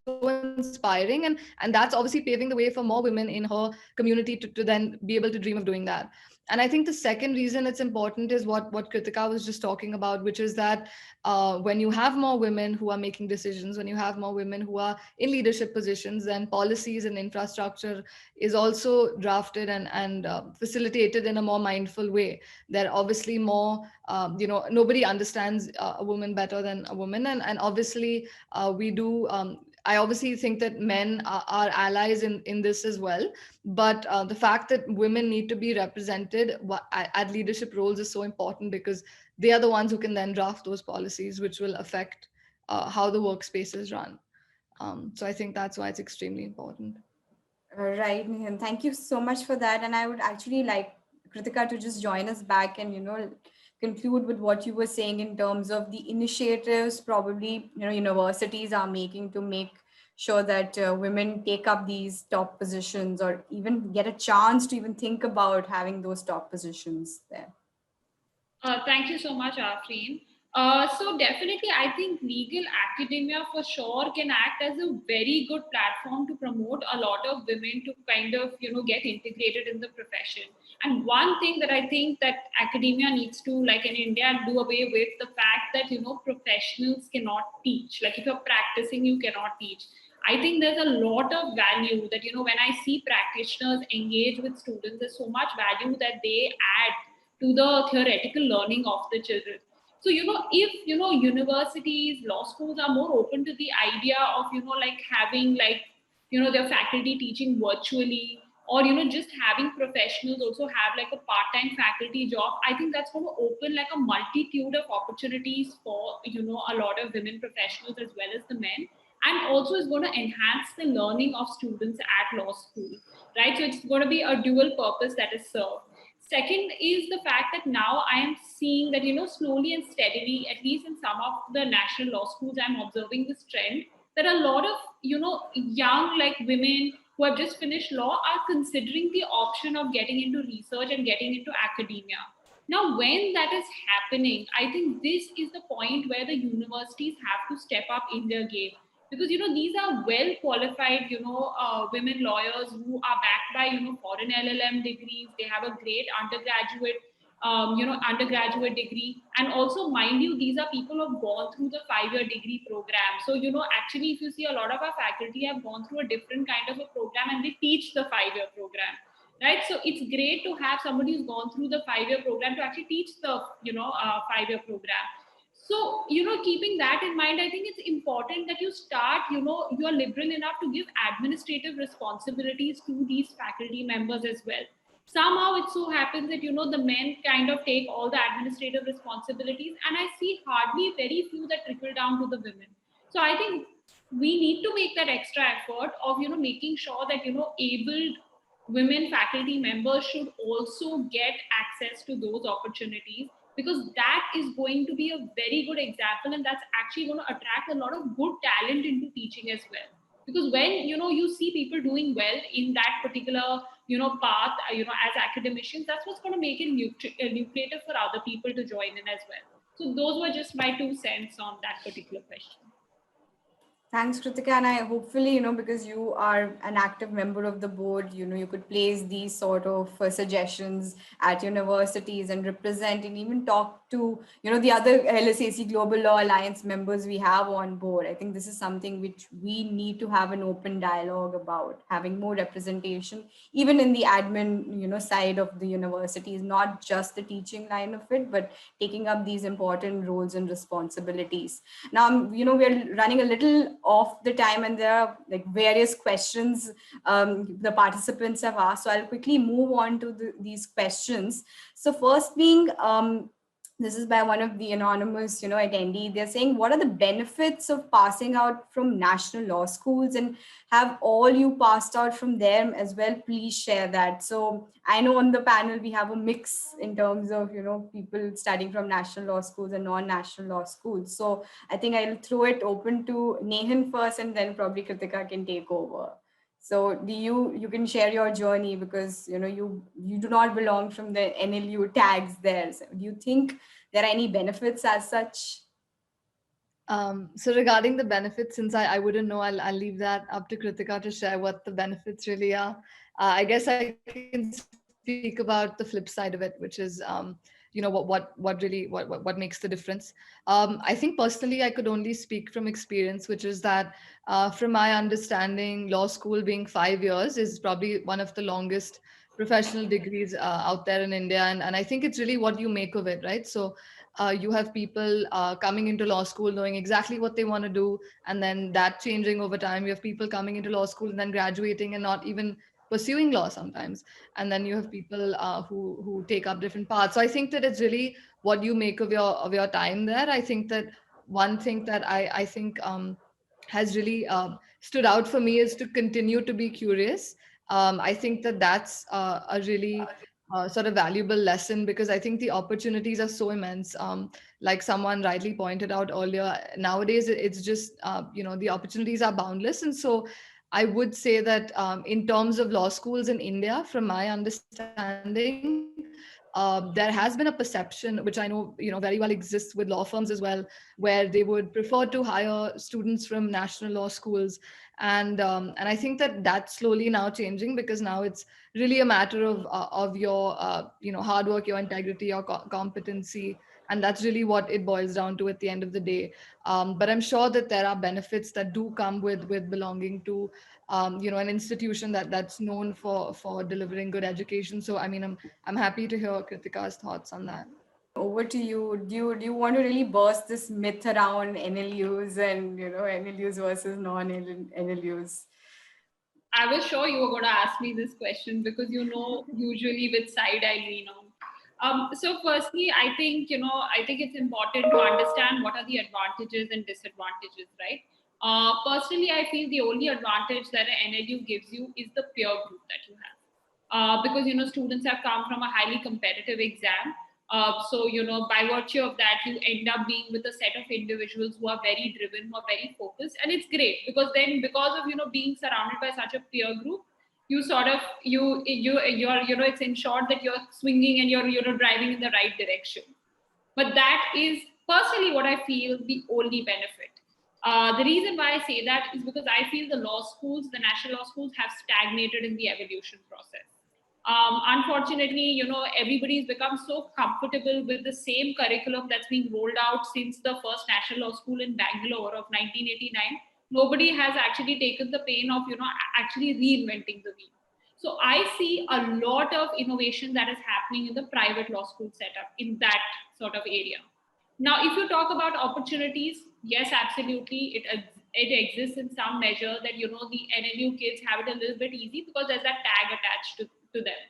so inspiring, and that's obviously paving the way for more women in her community to then be able to dream of doing that. And I think the second reason it's important is what Kritika was just talking about, which is that when you have more women who are making decisions, when you have more women who are in leadership positions, then policies and infrastructure is also drafted and facilitated in a more mindful way. There are obviously more, nobody understands a woman better than a woman, and obviously we do. I obviously think that men are allies in this as well, but the fact that women need to be represented at leadership roles is so important, because they are the ones who can then draft those policies which will affect how the workspace is run. So I think that's why it's extremely important. Right, Nihan. Thank you so much for that. And I would actually like Kritika to just join us back and, conclude with what you were saying in terms of the initiatives probably, universities are making to make sure that women take up these top positions or even get a chance to even think about having those top positions there. Thank you so much, Afreen. So definitely, I think legal academia for sure can act as a very good platform to promote a lot of women to kind of get integrated in the profession. And one thing that I think that academia needs to, like in India, do away with the fact that professionals cannot teach. Like if you're practicing, you cannot teach. I think there's a lot of value that when I see practitioners engage with students, there's so much value that they add to the theoretical learning of the children. So if universities, law schools are more open to the idea of like having like their faculty teaching virtually, or just having professionals also have like a part-time faculty job, I think that's going to open like a multitude of opportunities for a lot of women professionals as well as the men, and also is going to enhance the learning of students at law school, right? So it's going to be a dual purpose that is served. Second is the fact that now I am seeing that, slowly and steadily, at least in some of the national law schools, I'm observing this trend that a lot of, young like women who have just finished law are considering the option of getting into research and getting into academia. Now, when that is happening, I think this is the point where the universities have to step up in their game, because these are well qualified women lawyers who are backed by foreign LLM degrees. They have a great undergraduate degree, and also mind you, these are people who have gone through the 5-year degree program. So actually, if you see, a lot of our faculty have gone through a different kind of a program and they teach the 5-year program, right? So it's great to have somebody who's gone through the 5-year program to actually teach the 5-year program. So keeping that in mind, I think it's important that you start you are liberal enough to give administrative responsibilities to these faculty members as well. Somehow it so happens that the men kind of take all the administrative responsibilities, and I see hardly very few that trickle down to the women. So I think we need to make that extra effort of making sure that abled women faculty members should also get access to those opportunities, because that is going to be a very good example, and that's actually going to attract a lot of good talent into teaching as well. Because when you see people doing well in that particular path, as academicians, that's what's going to make it lucrative for other people to join in as well. So those were just my 2 cents on that particular question. Thanks, Kritika. And I hopefully, because you are an active member of the board, you could place these sort of suggestions at universities and represent and even talk to, the other LSAC Global Law Alliance members we have on board. I think this is something which we need to have an open dialogue about, having more representation, even in the admin, side of the universities, not just the teaching line of it, but taking up these important roles and responsibilities. Now, we're running a little off the time, and there are like various questions the participants have asked. So I'll quickly move on to these questions. So first being, this is by one of the anonymous, attendee. They're saying, what are the benefits of passing out from national law schools, and have all you passed out from them as well? Please share that. So I know on the panel, we have a mix in terms of, people studying from national law schools and non-national law schools. So I think I'll throw it open to Nehan first, and then probably Kritika can take over. So do you can share your journey, because you do not belong from the NLU tags there. So do you think there are any benefits as such? So regarding the benefits, since I wouldn't know, I'll leave that up to Kritika to share what the benefits really are. I guess I can speak speak about the flip side of it, which is what makes the difference. I think personally, I could only speak from experience, which is that from my understanding, law school being 5 years is probably one of the longest professional degrees out there in India, and I think it's really what you make of it, right? So you have people coming into law school knowing exactly what they want to do, and then that changing over time. You have people coming into law school and then graduating and not even pursuing law sometimes, and then you have people who take up different paths. So I think that it's really what you make of your time there. I think that one thing that I think has really stood out for me is to continue to be curious. I think that that's a really sort of valuable lesson, because I think the opportunities are so immense. Like someone rightly pointed out earlier, nowadays it's just the opportunities are boundless, and so I would say that in terms of law schools in India, from my understanding, there has been a perception, which I know very well exists with law firms as well, where they would prefer to hire students from national law schools, and I think that that's slowly now changing, because now it's really a matter of your hard work, your integrity, your competency, and that's really what it boils down to at the end of the day. But I'm sure that there are benefits that do come with belonging to an institution that's known for delivering good education. So I mean, I'm happy to hear Kritika's thoughts on that. Over to you. Do you want to really burst this myth around NLUs and NLUs versus non-NLUs? I was sure you were going to ask me this question because usually which side I lean on. So firstly, I think it's important to understand what are the advantages and disadvantages, right? Personally, I feel the only advantage that an NLU gives you is the peer group that you have. Because students have come from a highly competitive exam. So by virtue of that, you end up being with a set of individuals who are very driven, who are very focused, and it's great because then because of being surrounded by such a peer group, you sort of you're it's ensured that you're swinging and you're driving in the right direction. But that is personally what I feel the only benefit. The reason why I say that is because I feel the national law schools have stagnated in the evolution process. Unfortunately, everybody's become so comfortable with the same curriculum that's been rolled out since the first national law school in Bangalore of 1989. Nobody has actually taken the pain of, actually reinventing the wheel. So I see a lot of innovation that is happening in the private law school setup in that sort of area. Now, if you talk about opportunities, yes, absolutely, it exists in some measure that the NLU kids have it a little bit easy because there's that tag attached to them.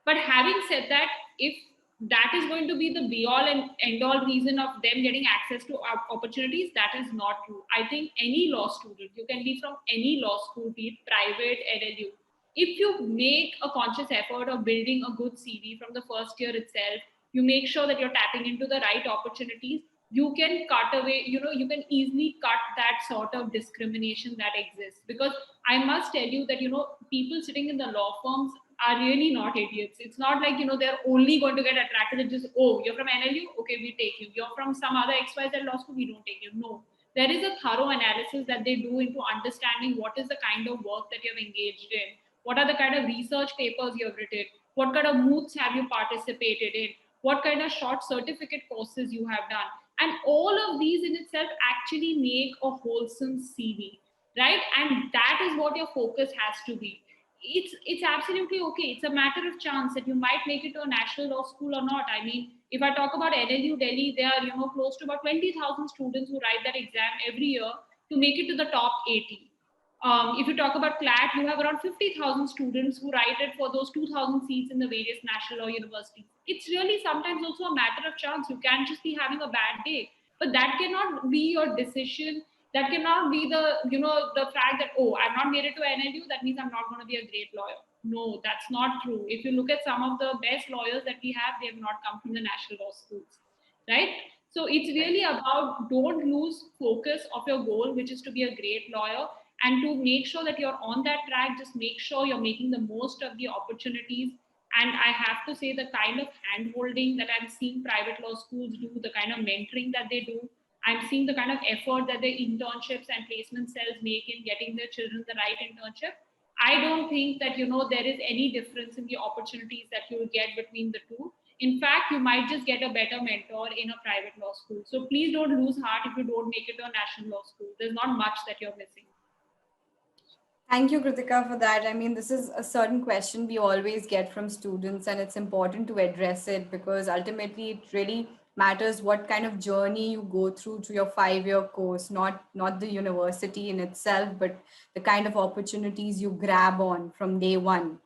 But having said that, if that is going to be the be all and end all reason of them getting access to opportunities, that is not true. I think any law student, you can be from any law school, be it private, NLU, if you make a conscious effort of building a good CV from the first year itself, you make sure that you're tapping into the right opportunities, you can cut away, you can easily cut that sort of discrimination that exists. Because I must tell you that, people sitting in the law firms are really not idiots. It's not like, they're only going to get attracted at just, oh, you're from NLU? Okay, we take you. You're from some other XYZ law school? We don't take you. No. There is a thorough analysis that they do into understanding what is the kind of work that you've engaged in. What are the kind of research papers you've written? What kind of moots have you participated in? What kind of short certificate courses you have done? And all of these in itself actually make a wholesome CV, right? And that is what your focus has to be. It's absolutely okay. It's a matter of chance that you might make it to a national law school or not. I mean, if I talk about NLU Delhi, there are close to about 20,000 students who write that exam every year to make it to the top 80. If you talk about CLAT, you have around 50,000 students who write it for those 2,000 seats in the various national law universities. It's really sometimes also a matter of chance. You can just be having a bad day, but that cannot be your decision. That cannot be the fact that, oh, I've not made it to NLU, that means I'm not going to be a great lawyer. No, that's not true. If you look at some of the best lawyers that we have, they have not come from the national law schools, right? So it's really about don't lose focus of your goal, which is to be a great lawyer. And to make sure that you're on that track, just make sure you're making the most of the opportunities. And I have to say, the kind of hand-holding that I'm seeing private law schools do, the kind of mentoring that they do, I'm seeing the kind of effort that their internships and placement cells make in getting their children the right internship. I don't think that, there is any difference in the opportunities that you will get between the two. In fact, you might just get a better mentor in a private law school. So please don't lose heart if you don't make it to a national law school. There's not much that you're missing. Thank you, Kritika, for that. I mean, this is a certain question we always get from students, and it's important to address it because ultimately it really matters what kind of journey you go through to your 5-year course, not the university in itself, but the kind of opportunities you grab on from day one.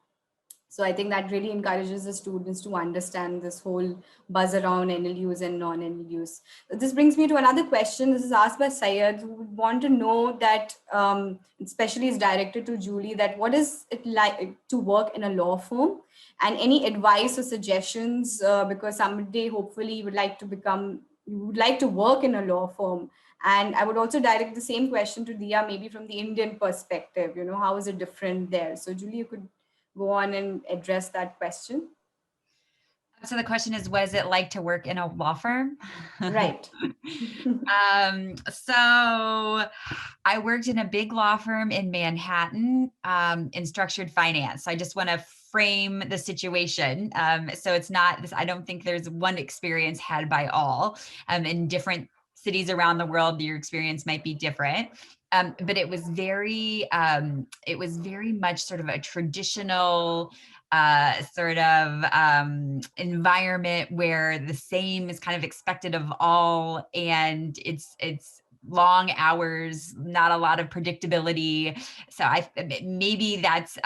So I think that really encourages the students to understand this whole buzz around NLUs and non-NLUs. This brings me to another question. This is asked by Syed, who would want to know that, especially is directed to Julie, that what is it like to work in a law firm, and any advice or suggestions, because someday hopefully you would like to work in a law firm. And I would also direct the same question to Dia, maybe from the Indian perspective, how is it different there? So Julie, you could go on and address that question. So the question is, what is it like to work in a law firm? Right. So I worked in a big law firm in Manhattan in structured finance. So I just want to frame the situation. So it's not this, I don't think there's one experience had by all. In different cities around the world, your experience might be different. But it was very much sort of a traditional sort of environment where the same is kind of expected of all, and it's long hours, not a lot of predictability. So maybe that's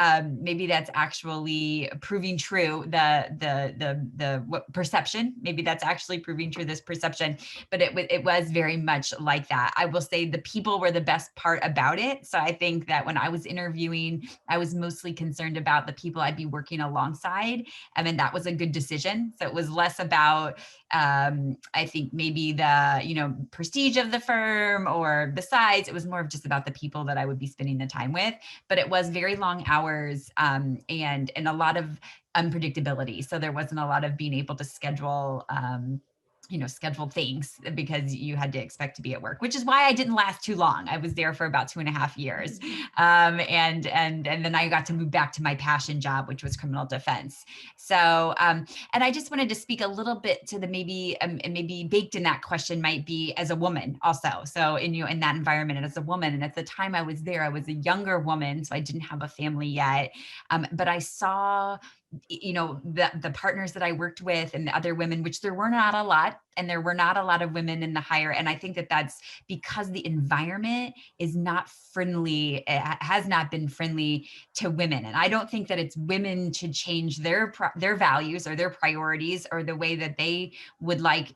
actually proving true. The perception, maybe that's actually proving true, this perception, but it was very much like that. I will say the people were the best part about it. So I think that when I was interviewing, I was mostly concerned about the people I'd be working alongside. And that was a good decision. So it was less about, I think maybe the, prestige of the firm or the size. It was more of just about the people that I would be spending the time with, but it was very long hours and a lot of unpredictability. So there wasn't a lot of being able to schedule scheduled things because you had to expect to be at work, which is why I didn't last too long. I was there for about 2.5 years. And then I got to move back to my passion job, which was criminal defense. So, and I just wanted to speak a little bit to the maybe baked in that question might be as a woman also. So in that environment and as a woman, and at the time I was there, I was a younger woman, so I didn't have a family yet. But I saw the partners that I worked with and the other women, which there were not a lot, and there were not a lot of women in the hire. And I think that that's because the environment is not friendly. It has not been friendly to women. And I don't think that it's women to change their values or their priorities or the way that they would like,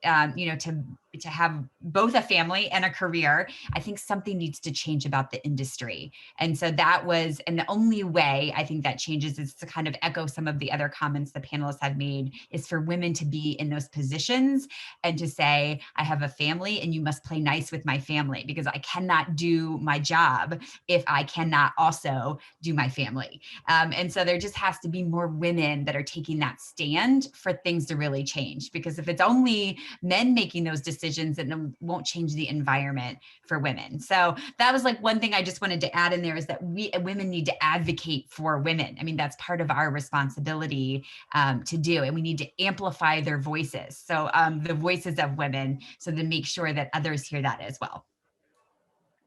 to have both a family and a career. I think something needs to change about the industry. And so and the only way I think that changes is to kind of echo some of the other comments the panelists have made, is for women to be in those positions and to say, I have a family and you must play nice with my family, because I cannot do my job if I cannot also do my family. And so there just has to be more women that are taking that stand for things to really change, because if it's only men making those decisions, then it won't change the environment for women. So that was like one thing I just wanted to add in there, is that women need to advocate for women. I mean, that's part of our responsibility to do, and we need to amplify their voices. So the voices of women, so to make sure that others hear that as well.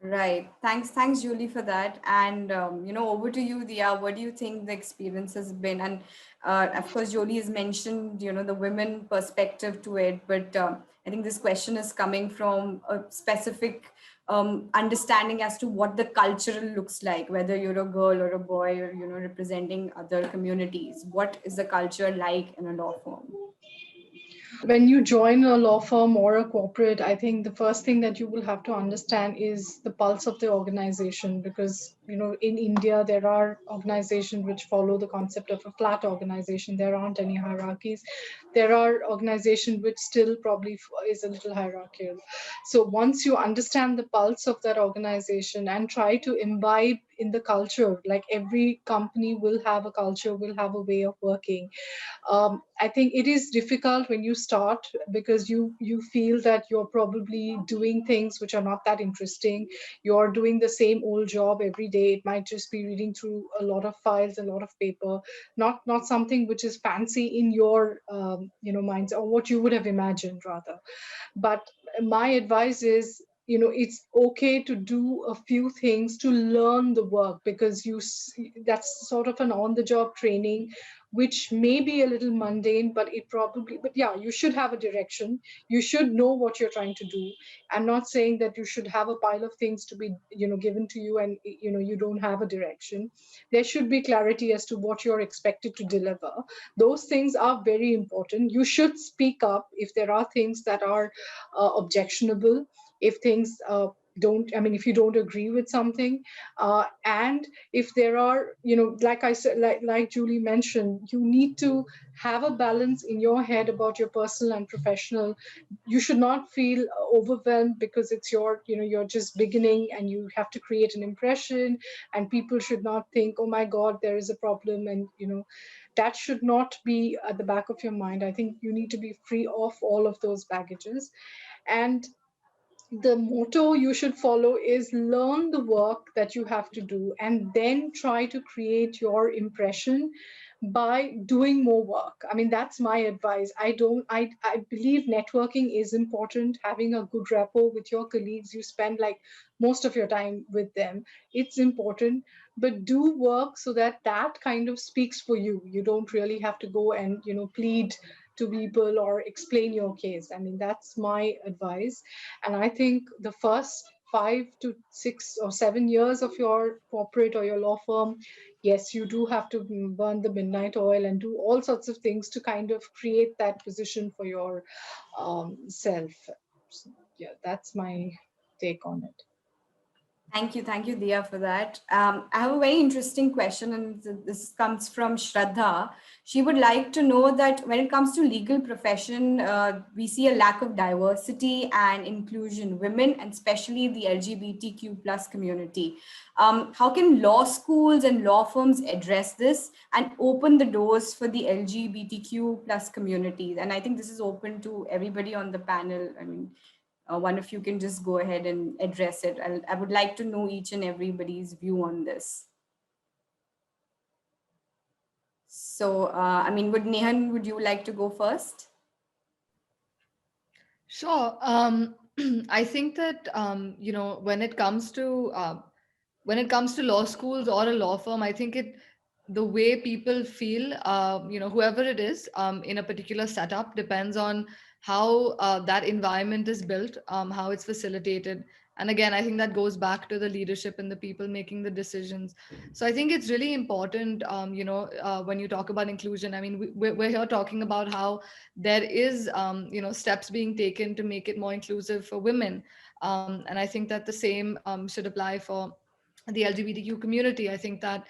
Right. Thanks, Julie, for that. And over to you, Dia. What do you think the experience has been? And of course, Julie has mentioned, the women perspective to it, but I think this question is coming from a specific understanding as to what the cultural looks like, whether you're a girl or a boy, or representing other communities. What is the culture like in a law firm? When you join a law firm or a corporate, I think the first thing that you will have to understand is the pulse of the organization, because in India there are organizations which follow the concept of a flat organization. There aren't any hierarchies. There are organizations which still probably is a little hierarchical. So once you understand the pulse of that organization and try to imbibe in the culture. Like every company will have a culture, will have a way of working. I think it is difficult when you start because you feel that you're probably doing things which are not that interesting. You're doing the same old job every day. It might just be reading through a lot of files, a lot of paper, not something which is fancy in your minds, or what you would have imagined rather. But my advice is, it's okay to do a few things to learn the work, because that's sort of an on the job training, which may be a little mundane, but yeah, you should have a direction. You should know what you're trying to do. I'm not saying that you should have a pile of things to be given to you, and you don't have a direction. There should be clarity as to what you're expected to deliver. Those things are very important. You should speak up if there are things that are objectionable, if things don't, I mean, if you don't agree with something, and if there are, like I said, like Julie mentioned, you need to have a balance in your head about your personal and professional. You should not feel overwhelmed because it's you're just beginning and you have to create an impression, and people should not think, oh my God, there is a problem, and that should not be at the back of your mind. I think you need to be free of all of those baggages. And the motto you should follow is learn the work that you have to do and then try to create your impression by doing more work. I mean, that's my advice. I believe networking is important, having a good rapport with your colleagues. You spend like most of your time with them. It's important, but do work so that that kind of speaks for you. You don't really have to go and, plead to people or explain your case. I mean, that's my advice. And I think the first 5 to 6 or 7 years of your corporate or your law firm, yes, you do have to burn the midnight oil and do all sorts of things to kind of create that position for your self. So, yeah, that's my take on it. Thank you, Dia, for that. I have a very interesting question, and this comes from Shraddha. She would like to know that when it comes to legal profession, we see a lack of diversity and inclusion, women, and especially the LGBTQ plus community. How can law schools and law firms address this and open the doors for the LGBTQ plus communities? And I think this is open to everybody on the panel. I mean, one of you can just go ahead and address it. I would like to know each and everybody's view on this. So, I mean, would you like to go first? Sure. I think that when it comes to law schools or a law firm, I think the way people feel, whoever it is, in a particular setup depends on how that environment is built, how it's facilitated. And again, I think that goes back to the leadership and the people making the decisions. So I think it's really important, when you talk about inclusion. I mean, we're here talking about how there is, steps being taken to make it more inclusive for women. And I think that the same should apply for the LGBTQ community. I think that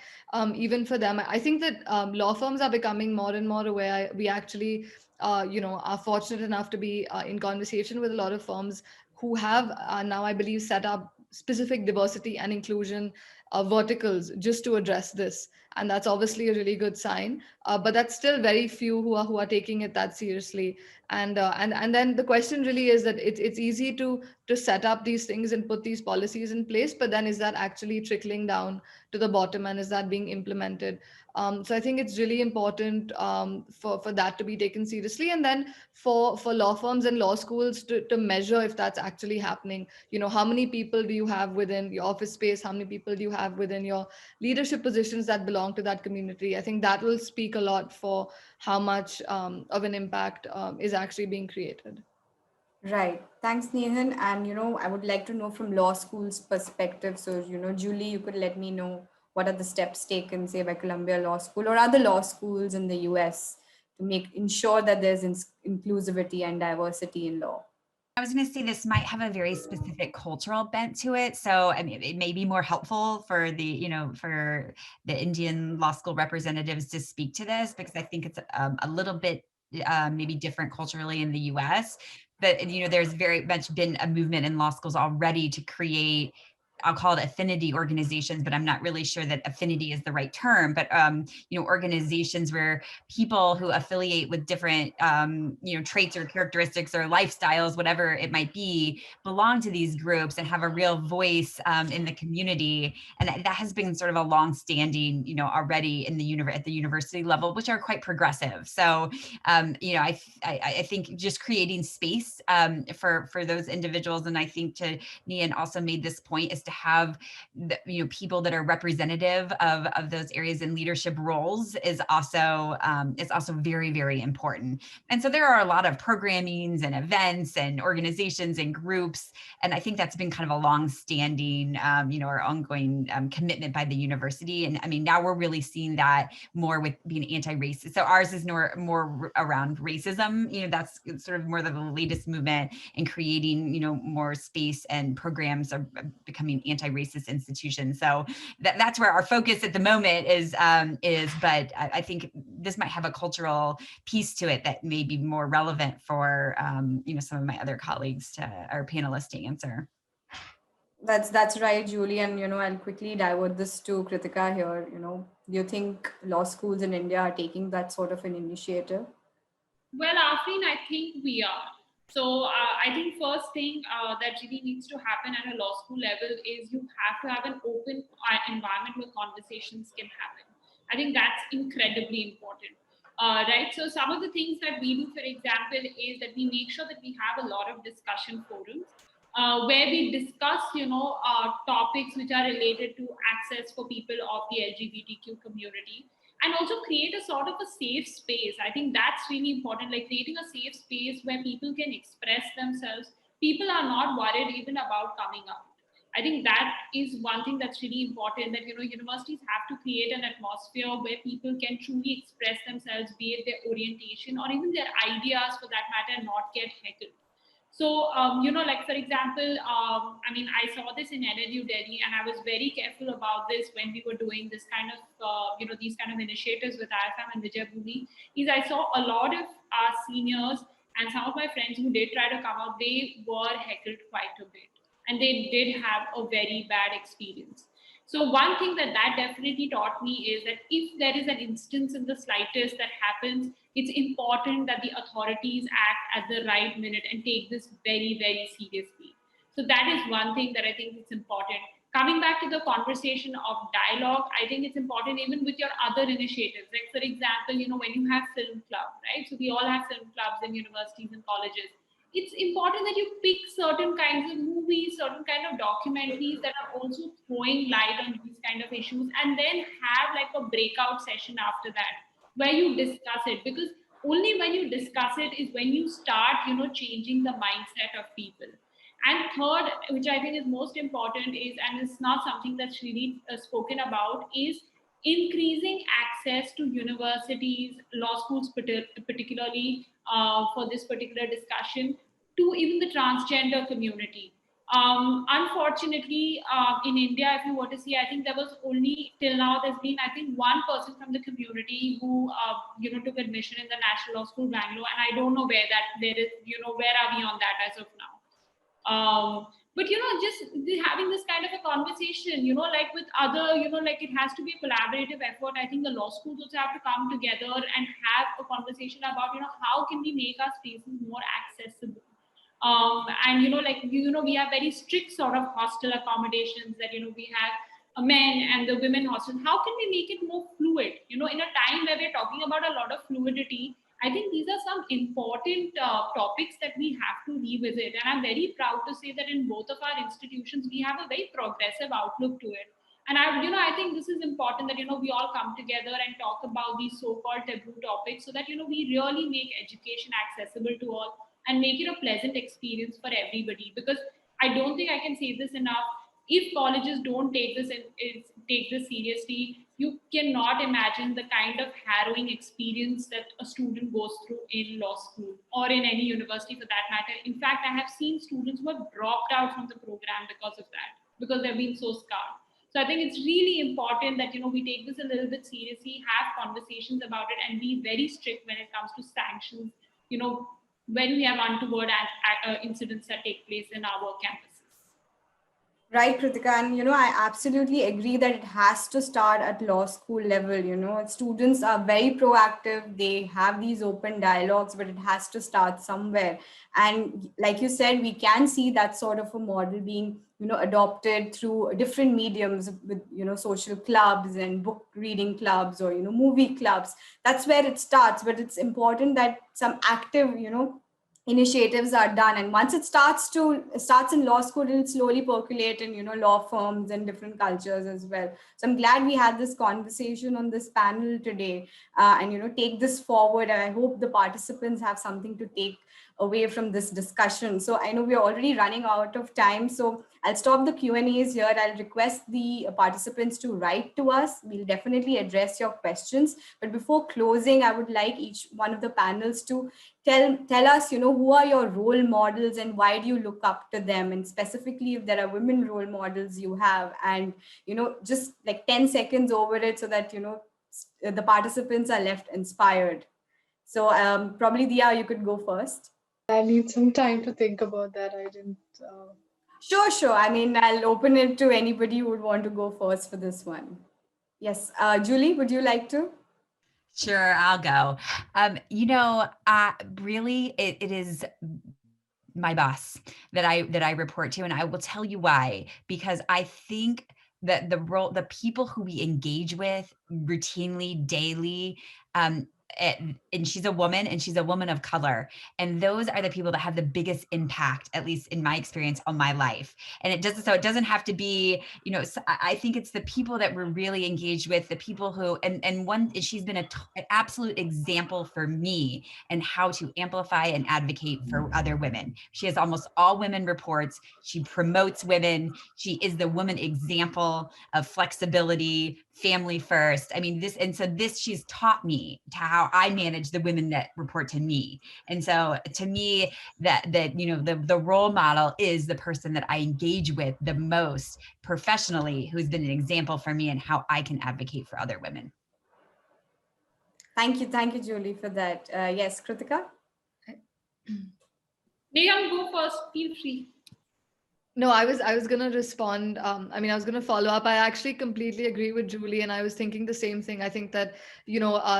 even for them, I think that law firms are becoming more and more aware. We actually, are fortunate enough to be in conversation with a lot of firms who have now, I believe, set up specific diversity and inclusion verticals just to address this, and that's obviously a really good sign. But that's still very few who are taking it that seriously. And then the question really is that it's easy to set up these things and put these policies in place, but then is that actually trickling down to the bottom, and is that being implemented? So I think it's really important for that to be taken seriously, and then for law firms and law schools to measure if that's actually happening. How many people do you have within your office space? How many people do you have within your leadership positions that belong to that community? I think that will speak a lot for how much of an impact is actually being created. Right. Thanks, Nehan. And, I would like to know from law school's perspective. So, Julie, you could let me know what are the steps taken, say, by Columbia Law School or other law schools in the US to ensure that there's inclusivity and diversity in law. I was going to say this might have a very specific cultural bent to it. So, I mean, it may be more helpful for for the Indian law school representatives to speak to this, because I think it's a little bit maybe different culturally in the US. But, there's very much been a movement in law schools already to create I'll call it affinity organizations, but I'm not really sure that affinity is the right term, but, organizations where people who affiliate with different, traits or characteristics or lifestyles, whatever it might be, belong to these groups and have a real voice in the community. And that has been sort of a long-standing, already in at the university level, which are quite progressive. So, I think just creating space for those individuals, and I think to Nian also made this point, is to have people that are representative of those areas in leadership roles is also very, very important. And so there are a lot of programmings and events and organizations and groups, and I think that's been kind of a long-standing, or ongoing commitment by the university. And I mean, now we're really seeing that more with being anti-racist. So ours is more around racism. That's sort of more the latest movement in creating, more space, and programs are becoming anti-racist institutions. So that's where our focus at the moment is. But I think this might have a cultural piece to it that may be more relevant for, some of my other colleagues our panelists to answer. That's right, Julie. And I'll quickly divert this to Kritika here. Do you think law schools in India are taking that sort of an initiative? Well, Afreen, I think we are. So I think first thing that really needs to happen at a law school level is you have to have an open environment where conversations can happen. I think that's incredibly important. Right. So some of the things that we do, for example, is that we make sure that we have a lot of discussion forums where we discuss, topics which are related to access for people of the LGBTQ community, and also create a sort of a safe space. I think that's really important, like creating a safe space where people can express themselves. People are not worried even about coming out. I think that is one thing that's really important, that, universities have to create an atmosphere where people can truly express themselves, be it their orientation or even their ideas for that matter, not get heckled. So, like for example, I saw this in NLU Delhi, and I was very careful about this when we were doing this kind of, these kind of initiatives with IFM and Vijay Bhumi, is I saw a lot of our seniors and some of my friends who did try to come out, they were heckled quite a bit, and they did have a very bad experience. So one thing that definitely taught me is that if there is an instance in the slightest that happens, it's important that the authorities act at the right minute and take this very, very seriously. So that is one thing that I think is important. Coming back to the conversation of dialogue, I think it's important even with your other initiatives. Like, for example, when you have film club, right? So we all have film clubs in universities and colleges. It's important that you pick certain kinds of movies, certain kind of documentaries that are also throwing light on these kind of issues, and then have like a breakout session after that where you discuss it, because only when you discuss it is when you start, changing the mindset of people. And third, which I think is most important, is, and it's not something that's really spoken about, is increasing access to universities, law schools, particularly for this particular discussion, to even the transgender community. Unfortunately, in India, if you were to see, I think there was only till now, there's been, I think, one person from the community who, took admission in the National Law School, Bangalore. And I don't know where that there is, where are we on that as of now? But, just having this kind of a conversation, like with other, like it has to be a collaborative effort. I think the law schools also have to come together and have a conversation about, how can we make our spaces more accessible? And we have very strict sort of hostel accommodations that we have men and the women hostels. How can we make it more fluid? In a time where we're talking about a lot of fluidity, I think these are some important topics that we have to revisit. And I'm very proud to say that in both of our institutions, we have a very progressive outlook to it. And I think this is important that, we all come together and talk about these so-called taboo topics so that, we really make education accessible to all and make it a pleasant experience for everybody. Because I don't think I can say this enough. If colleges don't take this seriously, you cannot imagine the kind of harrowing experience that a student goes through in law school or in any university for that matter. In fact, I have seen students who have dropped out from the program because of that, because they've been so scarred. So I think it's really important that, we take this a little bit seriously, have conversations about it, and be very strict when it comes to sanctions, when we have untoward incidents that take place in our campuses. Right, Kritika, and I absolutely agree that it has to start at law school level. Students are very proactive, they have these open dialogues, but it has to start somewhere. And like you said, we can see that sort of a model being, adopted through different mediums with, social clubs and book reading clubs or, movie clubs. That's where it starts, but it's important that some active, initiatives are done, and once it starts in law school, it'll slowly percolate in law firms and different cultures as well. So I'm glad we had this conversation on this panel today, and take this forward, and I hope the participants have something to take away from this discussion. So I know we're already running out of time, so I'll stop the Q&As here. I'll request the participants to write to us. We'll definitely address your questions, but before closing, I would like each one of the panels to tell us, who are your role models and why do you look up to them? And specifically, if there are women role models you have, and, just like 10 seconds over it so that, the participants are left inspired. So probably Dia, you could go first. I need some time to think about that. I didn't. Sure. I mean, I'll open it to anybody who would want to go first for this one. Yes, Julie, would you like to? Sure, I'll go. Really, it is my boss that I report to, and I will tell you why. Because I think that the people who we engage with routinely, daily, and she's a woman, and she's a woman of color, and those are the people that have the biggest impact, at least in my experience, on my life. And it doesn't have to be, I think it's the people that we're really engaged with, the people who, and one, she's been an absolute example for me and how to amplify and advocate for other women. She has almost all women reports. She promotes women. She is the woman example of flexibility, family first. I mean, she's taught me to how I manage the women that report to me. And so to me, the role model is the person that I engage with the most professionally, who's been an example for me and how I can advocate for other women. Thank you, Julie, for that. Yes, Kritika? Neha, go first, feel free. No, I was gonna respond. I was gonna follow up. I actually completely agree with Julie, and I was thinking the same thing. I think that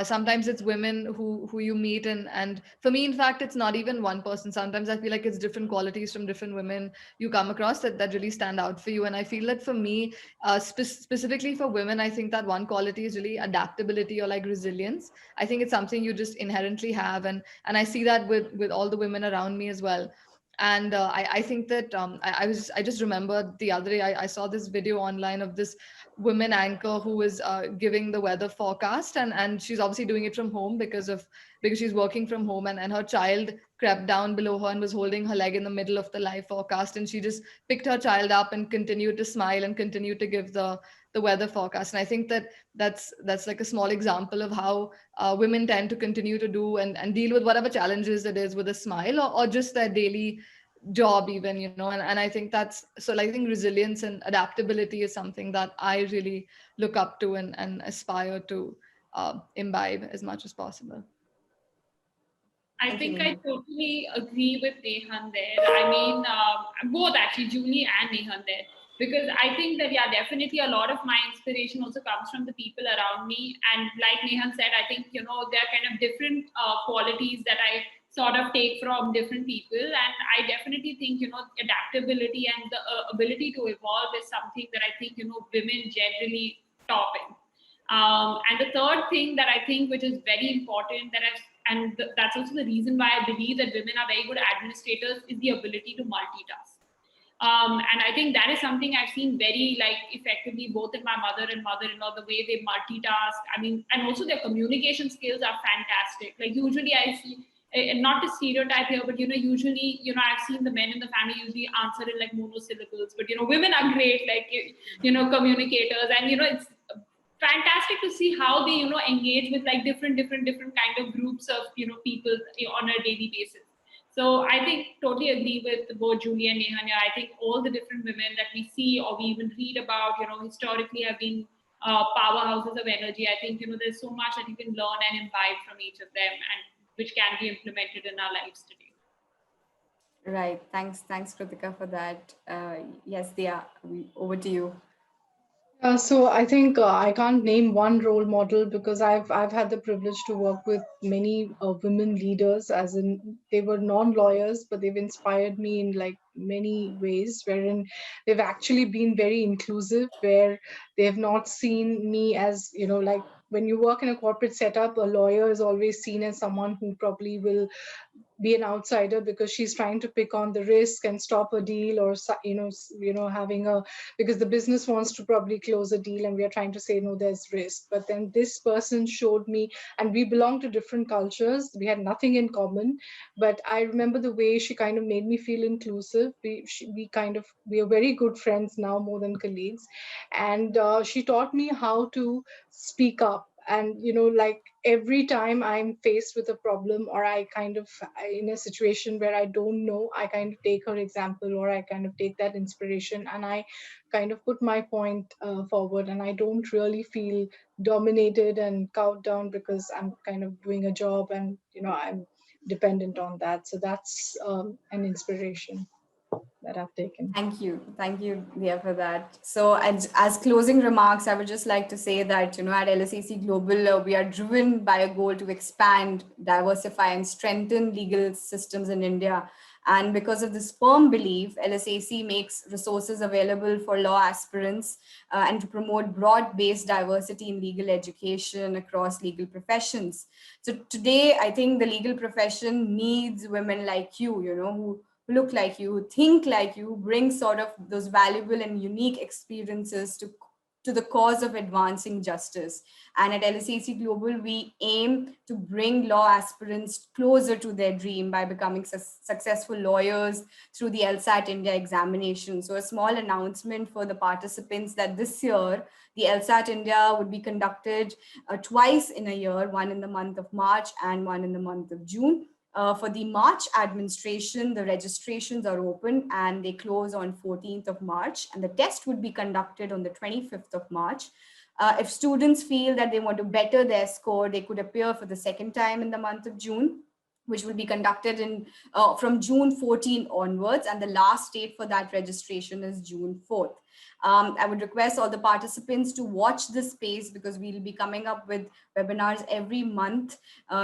sometimes it's women who you meet, and for me, in fact, it's not even one person. Sometimes I feel like it's different qualities from different women you come across that really stand out for you. And I feel that for me, specifically for women, I think that one quality is really adaptability or like resilience. I think it's something you just inherently have, and I see that with all the women around me as well. And I think that I just remember the other day I saw this video online of this woman anchor who was giving the weather forecast, and she's obviously doing it from home because she's working from home, and her child crept down below her and was holding her leg in the middle of the live forecast, and she just picked her child up and continued to smile and continued to give the weather forecast. And I think that that's like a small example of how women tend to continue to do and deal with whatever challenges it is with a smile, or just their daily job even, and I think that's so, like, I think resilience and adaptability is something that I really look up to and aspire to imbibe as much as possible. I think I totally agree with Nehan there. I mean, both actually, Julie and Nehan there. Because I think that, yeah, definitely a lot of my inspiration also comes from the people around me. And like Nehan said, I think, there are kind of different qualities that I sort of take from different people. And I definitely think, adaptability and the ability to evolve is something that I think, women generally top in. And the third thing that I think, which is very important, that's also the reason why I believe that women are very good administrators, is the ability to multitask. And I think that is something I've seen very effectively both in my mother and mother-in-law, the way they multitask. I mean, and also their communication skills are fantastic. Like usually I see, and not to stereotype here, but usually, I've seen the men in the family usually answer in like monosyllables, but women are great, communicators, and it's fantastic to see how they engage with like different kind of groups of people on a daily basis. So I think totally agree with both Julie and Nehanya. I think all the different women that we see or we even read about, historically have been powerhouses of energy. I think there's so much that you can learn and imbibe from each of them, and which can be implemented in our lives today. Right. Thanks, Kritika, for that. Yes, Dia, over to you. So I think I can't name one role model because I've had the privilege to work with many women leaders, as in they were non-lawyers, but they've inspired me in like many ways, wherein they've actually been very inclusive, where they have not seen me as, like when you work in a corporate setup, a lawyer is always seen as someone who probably will be an outsider because she's trying to pick on the risk and stop a deal, or having a, because the business wants to probably close a deal and we are trying to say no, there's risk. But then this person showed me, and we belong to different cultures, we had nothing in common, but I remember the way she kind of made me feel inclusive. We are very good friends now, more than colleagues. And she taught me how to speak up. And like every time I'm faced with a problem, or I kind of in a situation where I don't know, I kind of take her example, or I kind of take that inspiration, and I kind of put my point forward, and I don't really feel dominated and cowed down because I'm kind of doing a job, and I'm dependent on that. So that's an inspiration that I've taken. Thank you, Dia, for that. So, as closing remarks, I would just like to say that at LSAC Global, we are driven by a goal to expand, diversify, and strengthen legal systems in India. And because of this firm belief, LSAC makes resources available for law aspirants and to promote broad-based diversity in legal education across legal professions. So today, I think the legal profession needs women like who look like you, who think like you, who bring sort of those valuable and unique experiences to the cause of advancing justice. And at LSAC Global, we aim to bring law aspirants closer to their dream by becoming successful lawyers through the LSAT India examination. So a small announcement for the participants that this year, the LSAT India would be conducted twice in a year, one in the month of March and one in the month of June. For the March administration, the registrations are open and they close on 14th of March, and the test would be conducted on the 25th of March. If students feel that they want to better their score, they could appear for the second time in the month of June, which will be conducted in from June 14 onwards, and the last date for that registration is June 4th. I would request all the participants to watch this space because we'll be coming up with webinars every month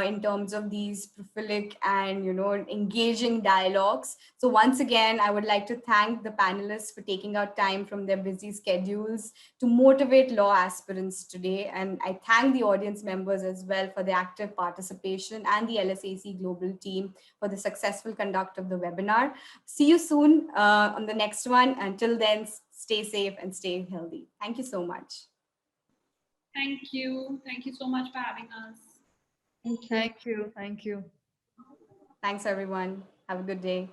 in terms of these prolific and engaging dialogues. So once again, I would like to thank the panelists for taking out time from their busy schedules to motivate law aspirants today. And I thank the audience members as well for their active participation and the LSAC Global team for the successful conduct of the webinar. See you soon on the next one. Until then, stay safe and stay healthy. Thank you so much. Thank you. Thank you so much for having us. Thank you. Thank you. Thank you. Thanks, everyone. Have a good day.